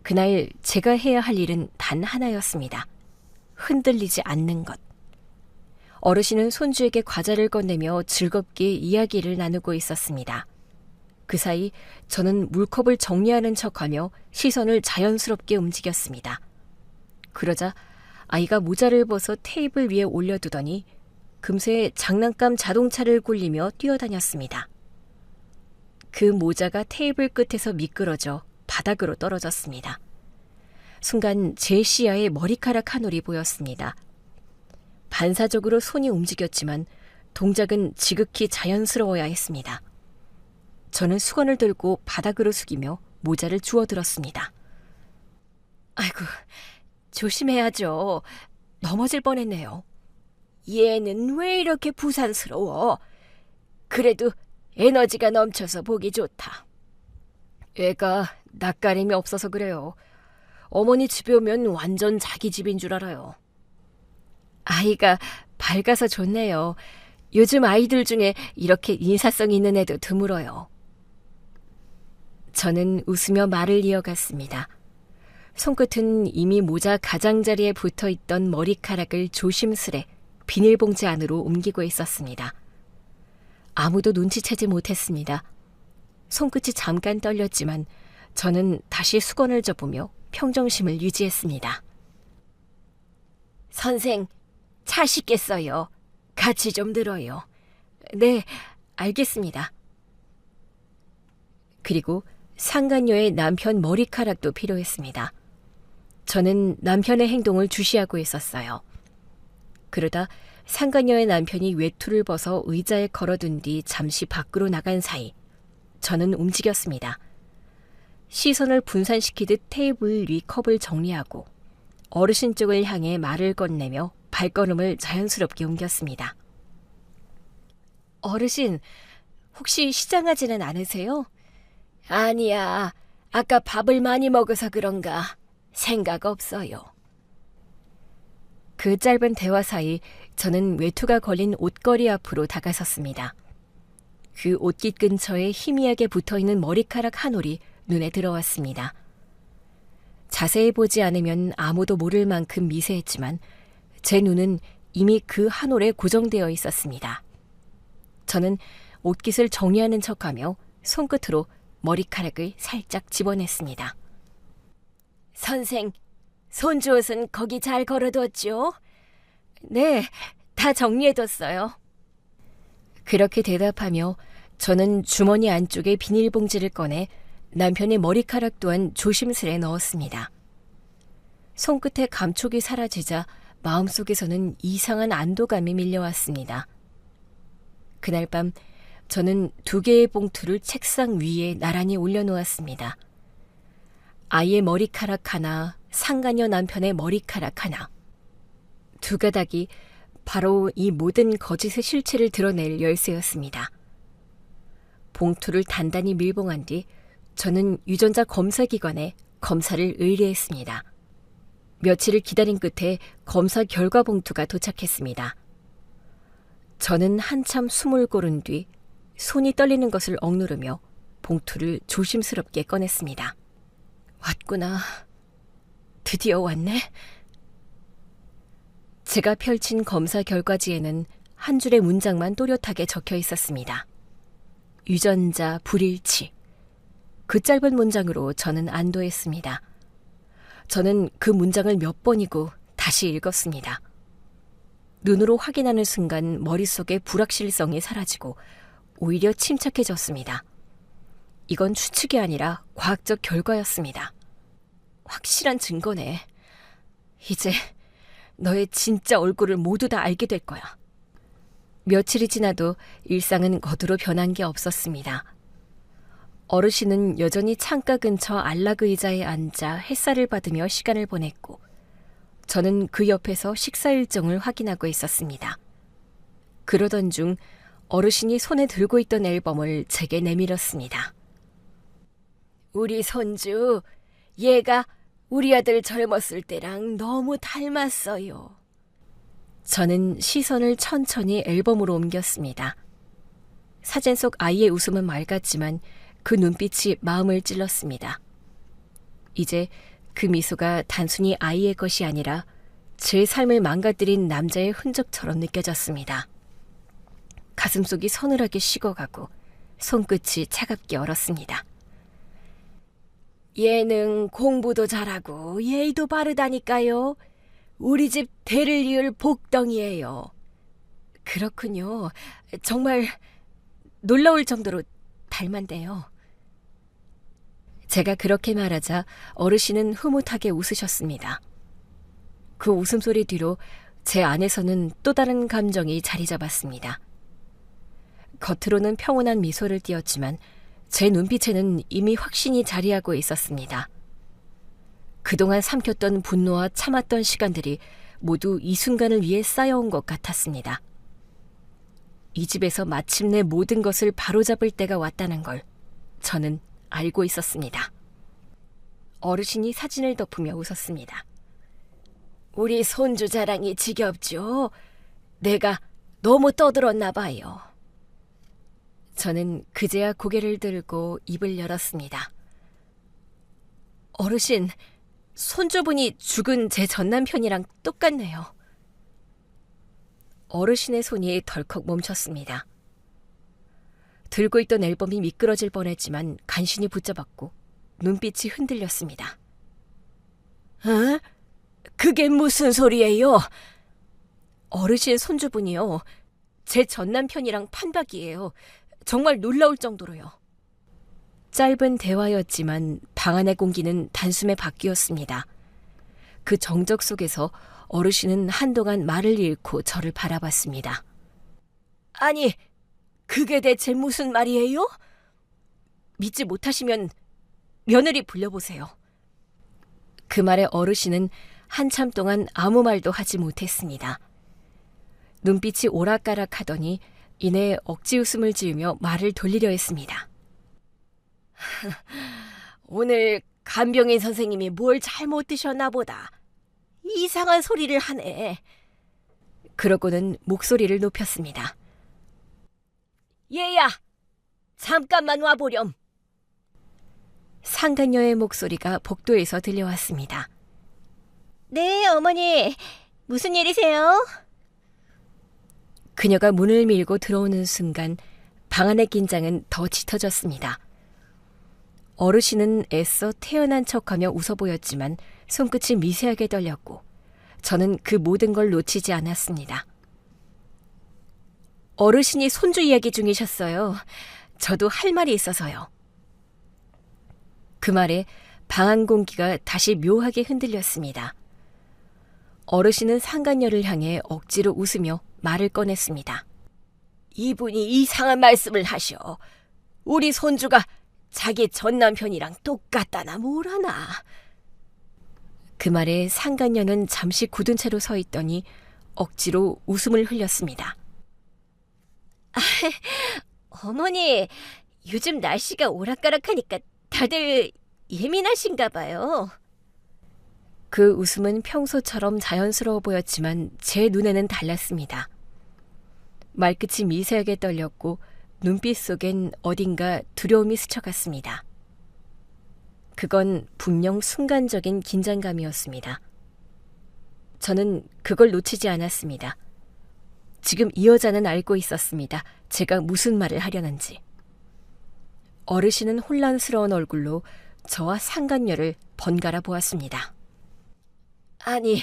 S1: 그날 제가 해야 할 일은 단 하나였습니다. 흔들리지 않는 것. 어르신은 손주에게 과자를 건네며 즐겁게 이야기를 나누고 있었습니다. 그 사이 저는 물컵을 정리하는 척하며 시선을 자연스럽게 움직였습니다. 그러자 아이가 모자를 벗어 테이블 위에 올려두더니 금세 장난감 자동차를 굴리며 뛰어다녔습니다. 그 모자가 테이블 끝에서 미끄러져 바닥으로 떨어졌습니다. 순간 제 시야에 머리카락 한 올이 보였습니다. 반사적으로 손이 움직였지만 동작은 지극히 자연스러워야 했습니다. 저는 수건을 들고 바닥으로 숙이며 모자를 주워들었습니다. 아이고, 조심해야죠. 넘어질 뻔했네요.
S2: 얘는 왜 이렇게 부산스러워? 그래도 에너지가 넘쳐서 보기 좋다.
S1: 애가 낯가림이 없어서 그래요. 어머니 집에 오면 완전 자기 집인 줄 알아요. 아이가 밝아서 좋네요. 요즘 아이들 중에 이렇게 인사성 있는 애도 드물어요. 저는 웃으며 말을 이어갔습니다. 손끝은 이미 모자 가장자리에 붙어있던 머리카락을 조심스레 비닐봉지 안으로 옮기고 있었습니다. 아무도 눈치채지 못했습니다. 손끝이 잠깐 떨렸지만 저는 다시 수건을 접으며 평정심을 유지했습니다.
S2: 선생, 차 씻겠어요. 같이 좀 들어요.
S1: 네, 알겠습니다. 그리고 상간녀의 남편 머리카락도 필요했습니다. 저는 남편의 행동을 주시하고 있었어요. 그러다 상간녀의 남편이 외투를 벗어 의자에 걸어둔 뒤 잠시 밖으로 나간 사이 저는 움직였습니다. 시선을 분산시키듯 테이블 위 컵을 정리하고 어르신 쪽을 향해 말을 건네며 발걸음을 자연스럽게 옮겼습니다. 어르신, 혹시 시장하지는 않으세요?
S2: 아니야. 아까 밥을 많이 먹어서 그런가. 생각 없어요.
S1: 그 짧은 대화 사이 저는 외투가 걸린 옷걸이 앞으로 다가섰습니다. 그 옷깃 근처에 희미하게 붙어있는 머리카락 한 올이 눈에 들어왔습니다. 자세히 보지 않으면 아무도 모를 만큼 미세했지만 제 눈은 이미 그 한 올에 고정되어 있었습니다. 저는 옷깃을 정리하는 척하며 손끝으로 머리카락을 살짝 집어냈습니다.
S2: 선생, 손주 옷은 거기 잘 걸어뒀죠?
S1: 네, 다 정리해뒀어요. 그렇게 대답하며 저는 주머니 안쪽에 비닐봉지를 꺼내 남편의 머리카락 또한 조심스레 넣었습니다. 손끝에 감촉이 사라지자 마음속에서는 이상한 안도감이 밀려왔습니다. 그날 밤 저는 2개의 봉투를 책상 위에 나란히 올려놓았습니다. 아이의 머리카락 하나, 상간녀 남편의 머리카락 하나. 2가닥이 바로 이 모든 거짓의 실체를 드러낼 열쇠였습니다. 봉투를 단단히 밀봉한 뒤 저는 유전자 검사기관에 검사를 의뢰했습니다. 며칠을 기다린 끝에 검사 결과 봉투가 도착했습니다. 저는 한참 숨을 고른 뒤 손이 떨리는 것을 억누르며 봉투를 조심스럽게 꺼냈습니다. 왔구나. 드디어 왔네. 제가 펼친 검사 결과지에는 한 줄의 문장만 또렷하게 적혀 있었습니다. 유전자 불일치. 그 짧은 문장으로 저는 안도했습니다. 저는 그 문장을 몇 번이고 다시 읽었습니다. 눈으로 확인하는 순간 머릿속의 불확실성이 사라지고 오히려 침착해졌습니다. 이건 추측이 아니라 과학적 결과였습니다. 확실한 증거네. 이제 너의 진짜 얼굴을 모두 다 알게 될 거야. 며칠이 지나도 일상은 거두로 변한 게 없었습니다. 어르신은 여전히 창가 근처 안락 의자에 앉아 햇살을 받으며 시간을 보냈고 저는 그 옆에서 식사 일정을 확인하고 있었습니다. 그러던 중 어르신이 손에 들고 있던 앨범을 제게 내밀었습니다.
S2: 우리 손주, 얘가 우리 아들 젊었을 때랑 너무 닮았어요.
S1: 저는 시선을 천천히 앨범으로 옮겼습니다. 사진 속 아이의 웃음은 맑았지만 그 눈빛이 마음을 찔렀습니다. 이제 그 미소가 단순히 아이의 것이 아니라 제 삶을 망가뜨린 남자의 흔적처럼 느껴졌습니다. 가슴속이 서늘하게 식어가고 손끝이 차갑게 얼었습니다.
S2: 얘는 공부도 잘하고 예의도 바르다니까요. 우리 집 대를 이을 복덩이에요.
S1: 그렇군요. 정말 놀라울 정도로 닮았네요. 제가 그렇게 말하자 어르신은 흐뭇하게 웃으셨습니다. 그 웃음소리 뒤로 제 안에서는 또 다른 감정이 자리 잡았습니다. 겉으로는 평온한 미소를 띄었지만 제 눈빛에는 이미 확신이 자리하고 있었습니다. 그동안 삼켰던 분노와 참았던 시간들이 모두 이 순간을 위해 쌓여온 것 같았습니다. 이 집에서 마침내 모든 것을 바로잡을 때가 왔다는 걸 저는 알고 있었습니다. 어르신이 사진을 덮으며 웃었습니다.
S2: 우리 손주 자랑이 지겹죠? 내가 너무 떠들었나 봐요.
S1: 저는 그제야 고개를 들고 입을 열었습니다. 어르신, 손주분이 죽은 제 전남편이랑 똑같네요. 어르신의 손이 덜컥 멈췄습니다. 들고 있던 앨범이 미끄러질 뻔했지만 간신히 붙잡았고 눈빛이 흔들렸습니다.
S2: 어? 그게 무슨 소리예요?
S1: 어르신 손주분이요. 제 전남편이랑 판박이에요. 정말 놀라울 정도로요. 짧은 대화였지만 방 안의 공기는 단숨에 바뀌었습니다. 그 정적 속에서 어르신은 한동안 말을 잃고 저를 바라봤습니다.
S2: 아니, 그게 대체 무슨 말이에요?
S1: 믿지 못하시면 며느리 불러보세요. 그 말에 어르신은 한참 동안 아무 말도 하지 못했습니다. 눈빛이 오락가락하더니 이내 억지 웃음을 지으며 말을 돌리려 했습니다.
S2: 오늘 간병인 선생님이 뭘 잘못 드셨나 보다. 이상한 소리를 하네.
S1: 그러고는 목소리를 높였습니다.
S2: 얘야, 잠깐만 와보렴.
S1: 상간녀의 목소리가 복도에서 들려왔습니다.
S2: 네, 어머니. 무슨 일이세요?
S1: 그녀가 문을 밀고 들어오는 순간 방 안의 긴장은 더 짙어졌습니다. 어르신은 애써 태연한 척하며 웃어 보였지만 손끝이 미세하게 떨렸고 저는 그 모든 걸 놓치지 않았습니다. 어르신이 손주 이야기 중이셨어요. 저도 할 말이 있어서요. 그 말에 방 안 공기가 다시 묘하게 흔들렸습니다. 어르신은 상간녀를 향해 억지로 웃으며 말을 꺼냈습니다.
S2: 이분이 이상한 말씀을 하셔. 우리 손주가 자기 전 남편이랑 똑같다나 뭐라나.
S1: 그 말에 상간녀는 잠시 굳은 채로 서 있더니 억지로 웃음을 흘렸습니다.
S2: 어머니, 요즘 날씨가 오락가락하니까 다들 예민하신가 봐요.
S1: 그 웃음은 평소처럼 자연스러워 보였지만 제 눈에는 달랐습니다. 말끝이 미세하게 떨렸고 눈빛 속엔 어딘가 두려움이 스쳐갔습니다. 그건 분명 순간적인 긴장감이었습니다. 저는 그걸 놓치지 않았습니다. 지금 이 여자는 알고 있었습니다. 제가 무슨 말을 하려는지. 어르신은 혼란스러운 얼굴로 저와 상간녀를 번갈아 보았습니다.
S2: 아니,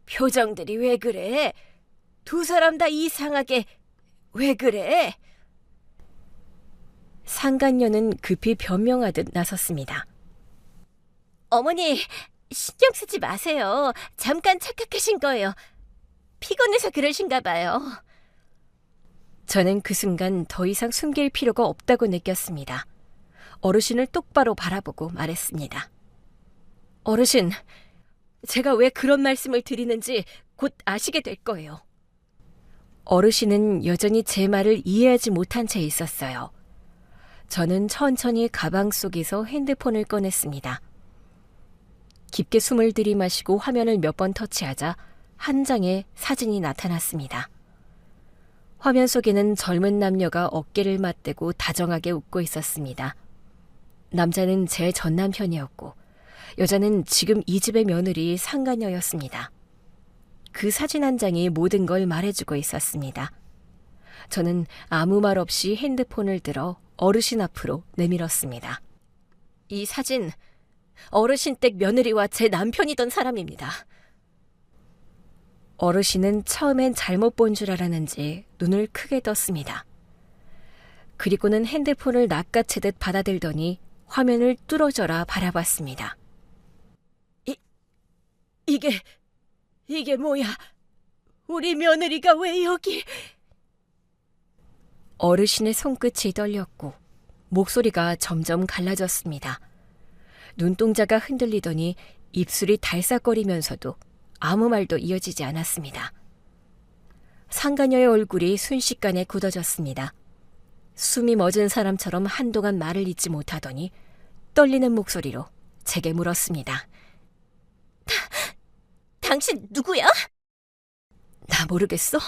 S2: 표정들이 왜 그래? 두 사람 다 이상하게 왜 그래?
S1: 상간녀는 급히 변명하듯 나섰습니다.
S2: 어머니, 신경 쓰지 마세요. 잠깐 착각하신 거예요. 피곤해서 그러신가 봐요.
S1: 저는 그 순간 더 이상 숨길 필요가 없다고 느꼈습니다. 어르신을 똑바로 바라보고 말했습니다. 어르신, 제가 왜 그런 말씀을 드리는지 곧 아시게 될 거예요. 어르신은 여전히 제 말을 이해하지 못한 채 있었어요. 저는 천천히 가방 속에서 핸드폰을 꺼냈습니다. 깊게 숨을 들이마시고 화면을 몇 번 터치하자 한 장의 사진이 나타났습니다. 화면 속에는 젊은 남녀가 어깨를 맞대고 다정하게 웃고 있었습니다. 남자는 제 전 남편이었고 여자는 지금 이 집의 며느리 상간녀였습니다. 그 사진 한 장이 모든 걸 말해주고 있었습니다. 저는 아무 말 없이 핸드폰을 들어 어르신 앞으로 내밀었습니다. 이 사진, 어르신 댁 며느리와 제 남편이던 사람입니다. 어르신은 처음엔 잘못 본 줄 알았는지 눈을 크게 떴습니다. 그리고는 핸드폰을 낚아채듯 받아들더니 화면을 뚫어져라 바라봤습니다.
S2: 이게 뭐야? 우리 며느리가 왜 여기?
S1: 어르신의 손끝이 떨렸고 목소리가 점점 갈라졌습니다. 눈동자가 흔들리더니 입술이 달싹거리면서도 아무 말도 이어지지 않았습니다. 상간녀의 얼굴이 순식간에 굳어졌습니다. 숨이 멎은 사람처럼 한동안 말을 잇지 못하더니 떨리는 목소리로 제게 물었습니다.
S2: 당신 누구야?
S1: 나 모르겠어?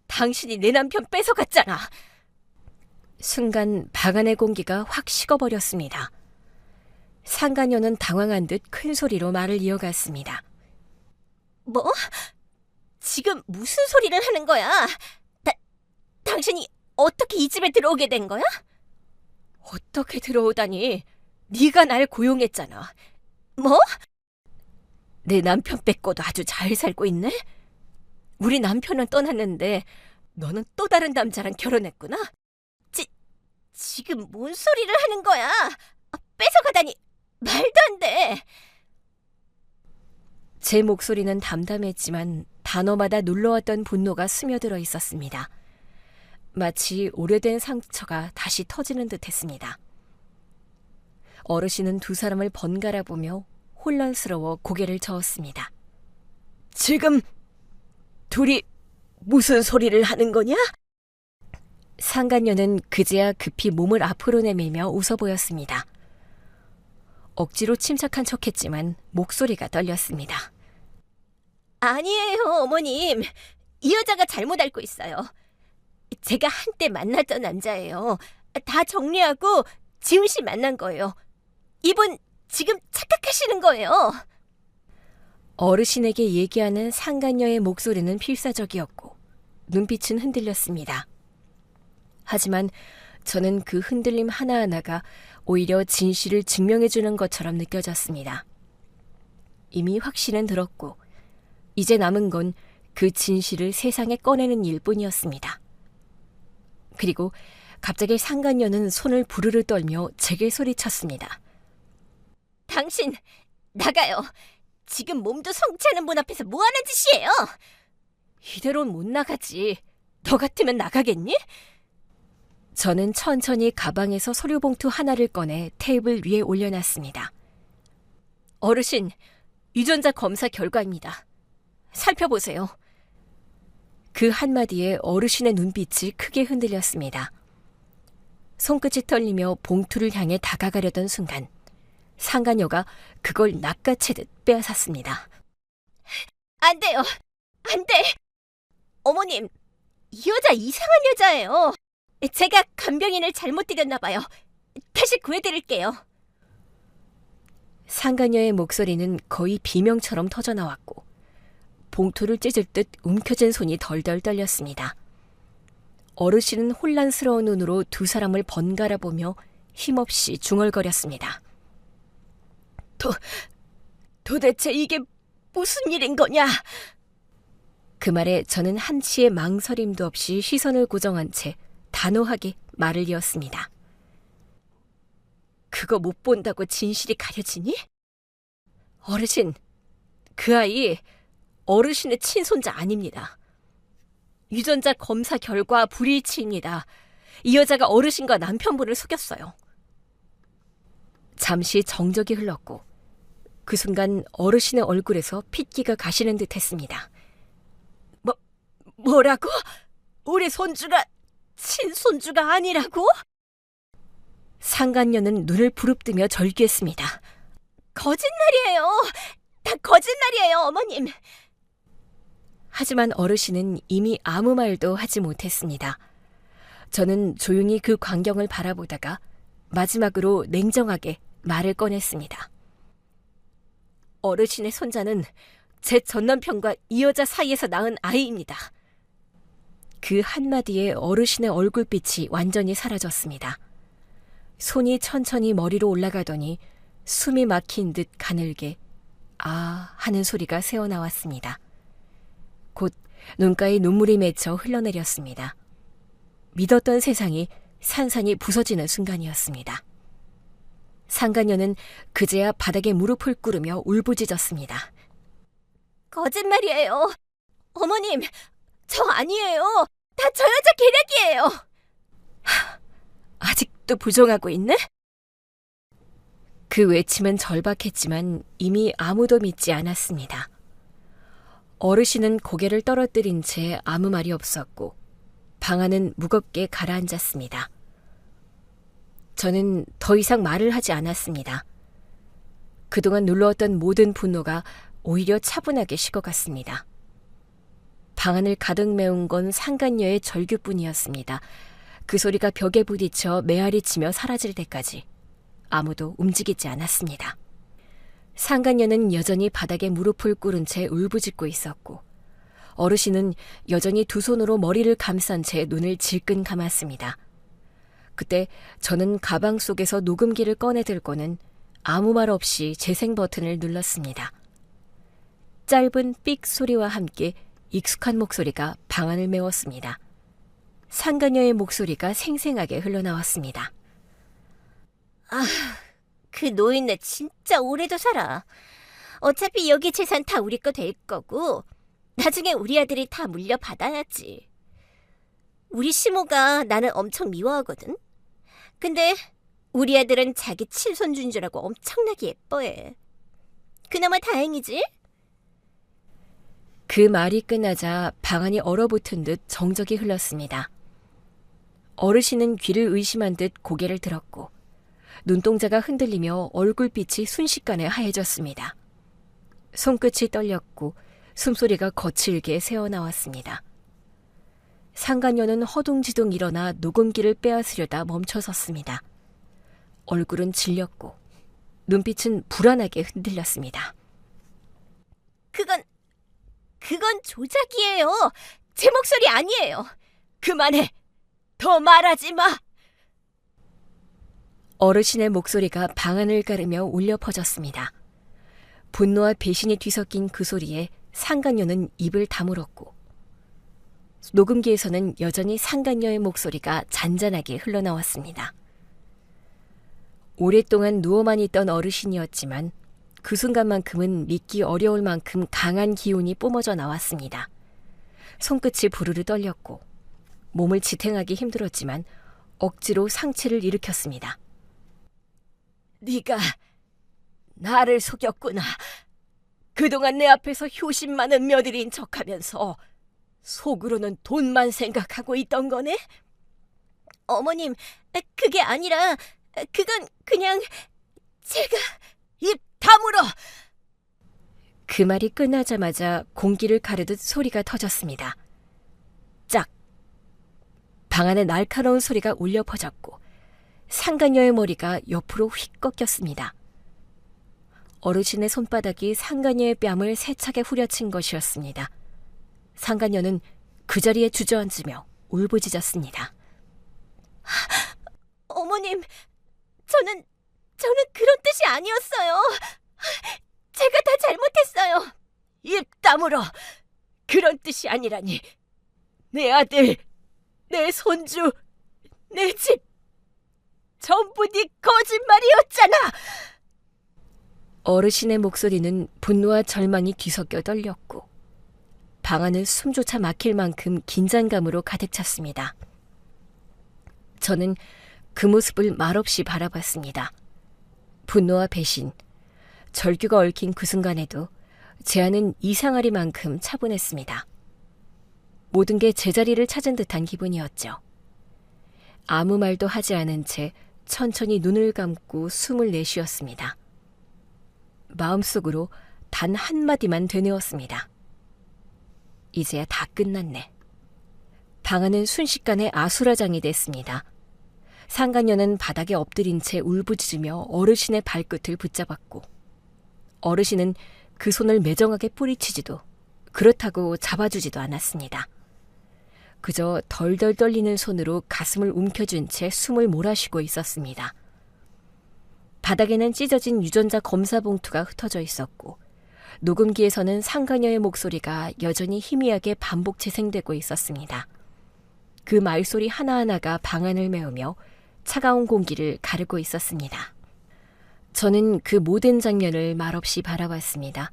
S2: 당신이 내 남편 뺏어갔잖아.
S1: 순간 방 안의 공기가 확 식어버렸습니다. 상간녀는 당황한 듯 큰 소리로 말을 이어갔습니다.
S2: 뭐? 지금 무슨 소리를 하는 거야? 당신이 어떻게 이 집에 들어오게 된 거야?
S1: 어떻게 들어오다니? 네가 날 고용했잖아.
S2: 뭐?
S1: 내 남편 뺏고도 아주 잘 살고 있네? 우리 남편은 떠났는데 너는 또 다른 남자랑 결혼했구나?
S2: 지금 뭔 소리를 하는 거야? 뺏어가다니 말도 안 돼.
S1: 제 목소리는 담담했지만 단어마다 눌러왔던 분노가 스며들어 있었습니다. 마치 오래된 상처가 다시 터지는 듯했습니다. 어르신은 두 사람을 번갈아 보며 혼란스러워 고개를 저었습니다.
S2: 지금 둘이 무슨 소리를 하는 거냐?
S1: 상간녀는 그제야 급히 몸을 앞으로 내밀며 웃어 보였습니다. 억지로 침착한 척했지만 목소리가 떨렸습니다.
S2: 아니에요, 어머님. 이 여자가 잘못 알고 있어요. 제가 한때 만났던 남자예요. 다 정리하고 지훈 씨 만난 거예요. 이분 지금 착각하시는 거예요.
S1: 어르신에게 얘기하는 상간녀의 목소리는 필사적이었고 눈빛은 흔들렸습니다. 하지만 저는 그 흔들림 하나하나가 오히려 진실을 증명해주는 것처럼 느껴졌습니다. 이미 확신은 들었고 이제 남은 건 그 진실을 세상에 꺼내는 일뿐이었습니다. 그리고 갑자기 상간녀는 손을 부르르 떨며 제게 소리쳤습니다.
S2: 당신 나가요. 지금 몸도 성취하는 분 앞에서 뭐하는 짓이에요?
S1: 이대로는 못 나가지. 너 같으면 나가겠니? 저는 천천히 가방에서 서류봉투 하나를 꺼내 테이블 위에 올려놨습니다. 어르신, 유전자 검사 결과입니다. 살펴보세요. 그 한마디에 어르신의 눈빛이 크게 흔들렸습니다. 손끝이 떨리며 봉투를 향해 다가가려던 순간 상간녀가 그걸 낚아채듯 빼앗았습니다.
S2: 안 돼요. 안 돼. 어머님, 이 여자 이상한 여자예요. 제가 간병인을 잘못 들였나 봐요. 다시 구해드릴게요.
S1: 상간녀의 목소리는 거의 비명처럼 터져나왔고 봉투를 찢을 듯 움켜쥔 손이 덜덜 떨렸습니다. 어르신은 혼란스러운 눈으로 두 사람을 번갈아 보며 힘없이 중얼거렸습니다. 도대체 이게 무슨 일인 거냐? 그 말에 저는 한치의 망설임도 없이 시선을 고정한 채 단호하게 말을 이었습니다. 그거 못 본다고 진실이 가려지니? 어르신, 그 아이 어르신의 친손자 아닙니다. 유전자 검사 결과 불일치입니다. 이 여자가 어르신과 남편분을 속였어요. 잠시 정적이 흘렀고 그 순간 어르신의 얼굴에서 핏기가 가시는 듯 했습니다. 뭐라고? 우리 손주가 친손주가 아니라고? 상간녀는 눈을 부릅뜨며 절규했습니다.
S2: 거짓말이에요. 다 거짓말이에요, 어머님.
S1: 하지만 어르신은 이미 아무 말도 하지 못했습니다. 저는 조용히 그 광경을 바라보다가 마지막으로 냉정하게 말을 꺼냈습니다. 어르신의 손자는 제 전남편과 이 여자 사이에서 낳은 아이입니다. 그 한마디에 어르신의 얼굴빛이 완전히 사라졌습니다. 손이 천천히 머리로 올라가더니 숨이 막힌 듯 가늘게 아 하는 소리가 새어나왔습니다. 곧 눈가에 눈물이 맺혀 흘러내렸습니다. 믿었던 세상이 산산이 부서지는 순간이었습니다. 상간녀는 그제야 바닥에 무릎을 꿇으며 울부짖었습니다.
S2: 거짓말이에요. 어머님, 저 아니에요. 다 저 여자 계략이에요.
S1: 아직도 부정하고 있네? 그 외침은 절박했지만 이미 아무도 믿지 않았습니다. 어르신은 고개를 떨어뜨린 채 아무 말이 없었고 방 안은 무겁게 가라앉았습니다. 저는 더 이상 말을 하지 않았습니다. 그동안 눌러왔던 모든 분노가 오히려 차분하게 식어갔습니다. 방 안을 가득 메운 건 상간녀의 절규뿐이었습니다. 그 소리가 벽에 부딪혀 메아리치며 사라질 때까지 아무도 움직이지 않았습니다. 상간녀는 여전히 바닥에 무릎을 꿇은 채 울부짖고 있었고 어르신은 여전히 두 손으로 머리를 감싼 채 눈을 질끈 감았습니다. 그때 저는 가방 속에서 녹음기를 꺼내 들고는 아무 말 없이 재생 버튼을 눌렀습니다. 짧은 삑 소리와 함께 익숙한 목소리가 방 안을 메웠습니다. 상간녀의 목소리가 생생하게 흘러나왔습니다.
S2: 그 노인네 진짜 오래도 살아. 어차피 여기 재산 다 우리 거 될 거고 나중에 우리 아들이 다 물려받아야지. 우리 시모가 나는 엄청 미워하거든. 근데 우리 아들은 자기 친손주인 줄 알고 엄청나게 예뻐해. 그나마 다행이지?
S1: 그 말이 끝나자 방 안이 얼어붙은 듯 정적이 흘렀습니다. 어르신은 귀를 의심한 듯 고개를 들었고 눈동자가 흔들리며 얼굴빛이 순식간에 하얘졌습니다. 손끝이 떨렸고 숨소리가 거칠게 새어나왔습니다. 상간녀는 허둥지둥 일어나 녹음기를 빼앗으려다 멈춰섰습니다. 얼굴은 질렸고 눈빛은 불안하게 흔들렸습니다.
S2: 그건 조작이에요. 제 목소리 아니에요. 그만해. 더 말하지 마.
S1: 어르신의 목소리가 방안을 가르며 울려 퍼졌습니다. 분노와 배신이 뒤섞인 그 소리에 상간녀는 입을 다물었고 녹음기에서는 여전히 상간녀의 목소리가 잔잔하게 흘러나왔습니다. 오랫동안 누워만 있던 어르신이었지만 그 순간만큼은 믿기 어려울 만큼 강한 기운이 뿜어져 나왔습니다. 손끝이 부르르 떨렸고 몸을 지탱하기 힘들었지만 억지로 상체를 일으켰습니다.
S2: 네가 나를 속였구나. 그동안 내 앞에서 효심 많은 며느리인 척하면서 속으로는 돈만 생각하고 있던 거네? 어머님, 그게 아니라 그건 그냥 제가 입 다물어!
S1: 그 말이 끝나자마자 공기를 가르듯 소리가 터졌습니다. 짝! 방 안에 날카로운 소리가 울려 퍼졌고 상간녀의 머리가 옆으로 휙 꺾였습니다. 어르신의 손바닥이 상간녀의 뺨을 세차게 후려친 것이었습니다. 상간녀는 그 자리에 주저앉으며 울부짖었습니다.
S2: 어머님, 저는 그런 뜻이 아니었어요. 제가 다 잘못했어요. 입 다물어. 그런 뜻이 아니라니. 내 아들, 내 손주, 내 집 전부 네 거짓말이었잖아.
S1: 어르신의 목소리는 분노와 절망이 뒤섞여 떨렸고 방 안은 숨조차 막힐 만큼 긴장감으로 가득 찼습니다. 저는 그 모습을 말없이 바라봤습니다. 분노와 배신, 절규가 얽힌 그 순간에도 제 안은 이상하리만큼 차분했습니다. 모든 게 제자리를 찾은 듯한 기분이었죠. 아무 말도 하지 않은 채 천천히 눈을 감고 숨을 내쉬었습니다. 마음속으로 단 한마디만 되뇌었습니다. 이제야 다 끝났네. 방 안은 순식간에 아수라장이 됐습니다. 상간녀는 바닥에 엎드린 채 울부짖으며 어르신의 발끝을 붙잡았고 어르신은 그 손을 매정하게 뿌리치지도 그렇다고 잡아주지도 않았습니다. 그저 덜덜 떨리는 손으로 가슴을 움켜쥔 채 숨을 몰아쉬고 있었습니다. 바닥에는 찢어진 유전자 검사 봉투가 흩어져 있었고 녹음기에서는 상간녀의 목소리가 여전히 희미하게 반복 재생되고 있었습니다. 그 말소리 하나하나가 방안을 메우며 차가운 공기를 가르고 있었습니다. 저는 그 모든 장면을 말없이 바라봤습니다.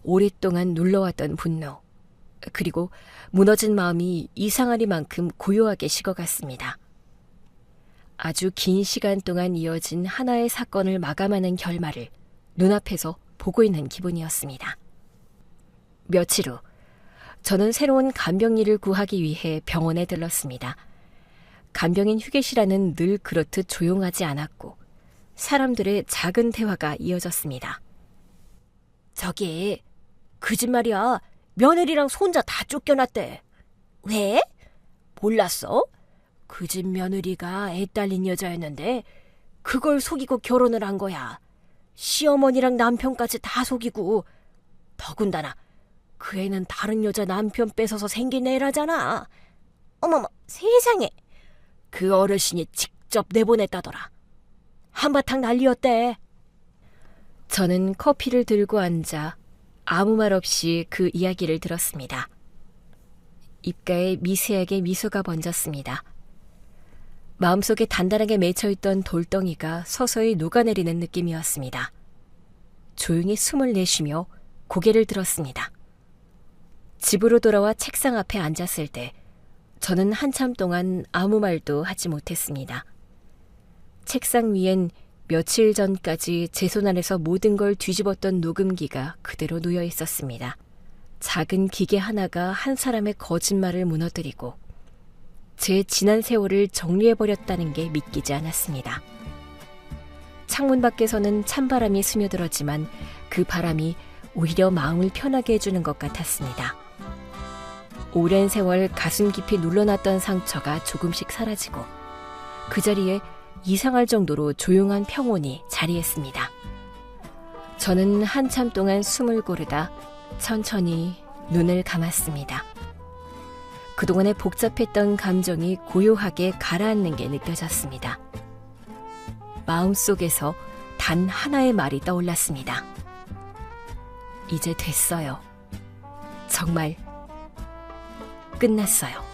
S1: 오랫동안 눌러왔던 분노, 그리고 무너진 마음이 이상하리만큼 고요하게 식어갔습니다. 아주 긴 시간 동안 이어진 하나의 사건을 마감하는 결말을 눈앞에서 보고 있는 기분이었습니다. 며칠 후 저는 새로운 간병인을 구하기 위해 병원에 들렀습니다. 간병인 휴게실안은 늘 그렇듯 조용하지 않았고 사람들의 작은 대화가 이어졌습니다.
S2: 저기, 그 집 말이야. 며느리랑 손자 다 쫓겨났대. 왜? 몰랐어? 그 집 며느리가 애 딸린 여자였는데 그걸 속이고 결혼을 한 거야. 시어머니랑 남편까지 다 속이고. 더군다나 그 애는 다른 여자 남편 뺏어서 생긴 애라잖아. 어머머, 세상에. 그 어르신이 직접 내보냈다더라. 한바탕 난리였대.
S1: 저는 커피를 들고 앉아 아무 말 없이 그 이야기를 들었습니다. 입가에 미세하게 미소가 번졌습니다. 마음속에 단단하게 맺혀있던 돌덩이가 서서히 녹아내리는 느낌이었습니다. 조용히 숨을 내쉬며 고개를 들었습니다. 집으로 돌아와 책상 앞에 앉았을 때 저는 한참 동안 아무 말도 하지 못했습니다. 책상 위엔 며칠 전까지 제 손 안에서 모든 걸 뒤집었던 녹음기가 그대로 놓여 있었습니다. 작은 기계 하나가 한 사람의 거짓말을 무너뜨리고 제 지난 세월을 정리해버렸다는 게 믿기지 않았습니다. 창문 밖에서는 찬바람이 스며들었지만 그 바람이 오히려 마음을 편하게 해주는 것 같았습니다. 오랜 세월 가슴 깊이 눌러놨던 상처가 조금씩 사라지고 그 자리에 이상할 정도로 조용한 평온이 자리했습니다. 저는 한참 동안 숨을 고르다 천천히 눈을 감았습니다. 그동안의 복잡했던 감정이 고요하게 가라앉는 게 느껴졌습니다. 마음속에서 단 하나의 말이 떠올랐습니다. 이제 됐어요. 정말 끝났어요.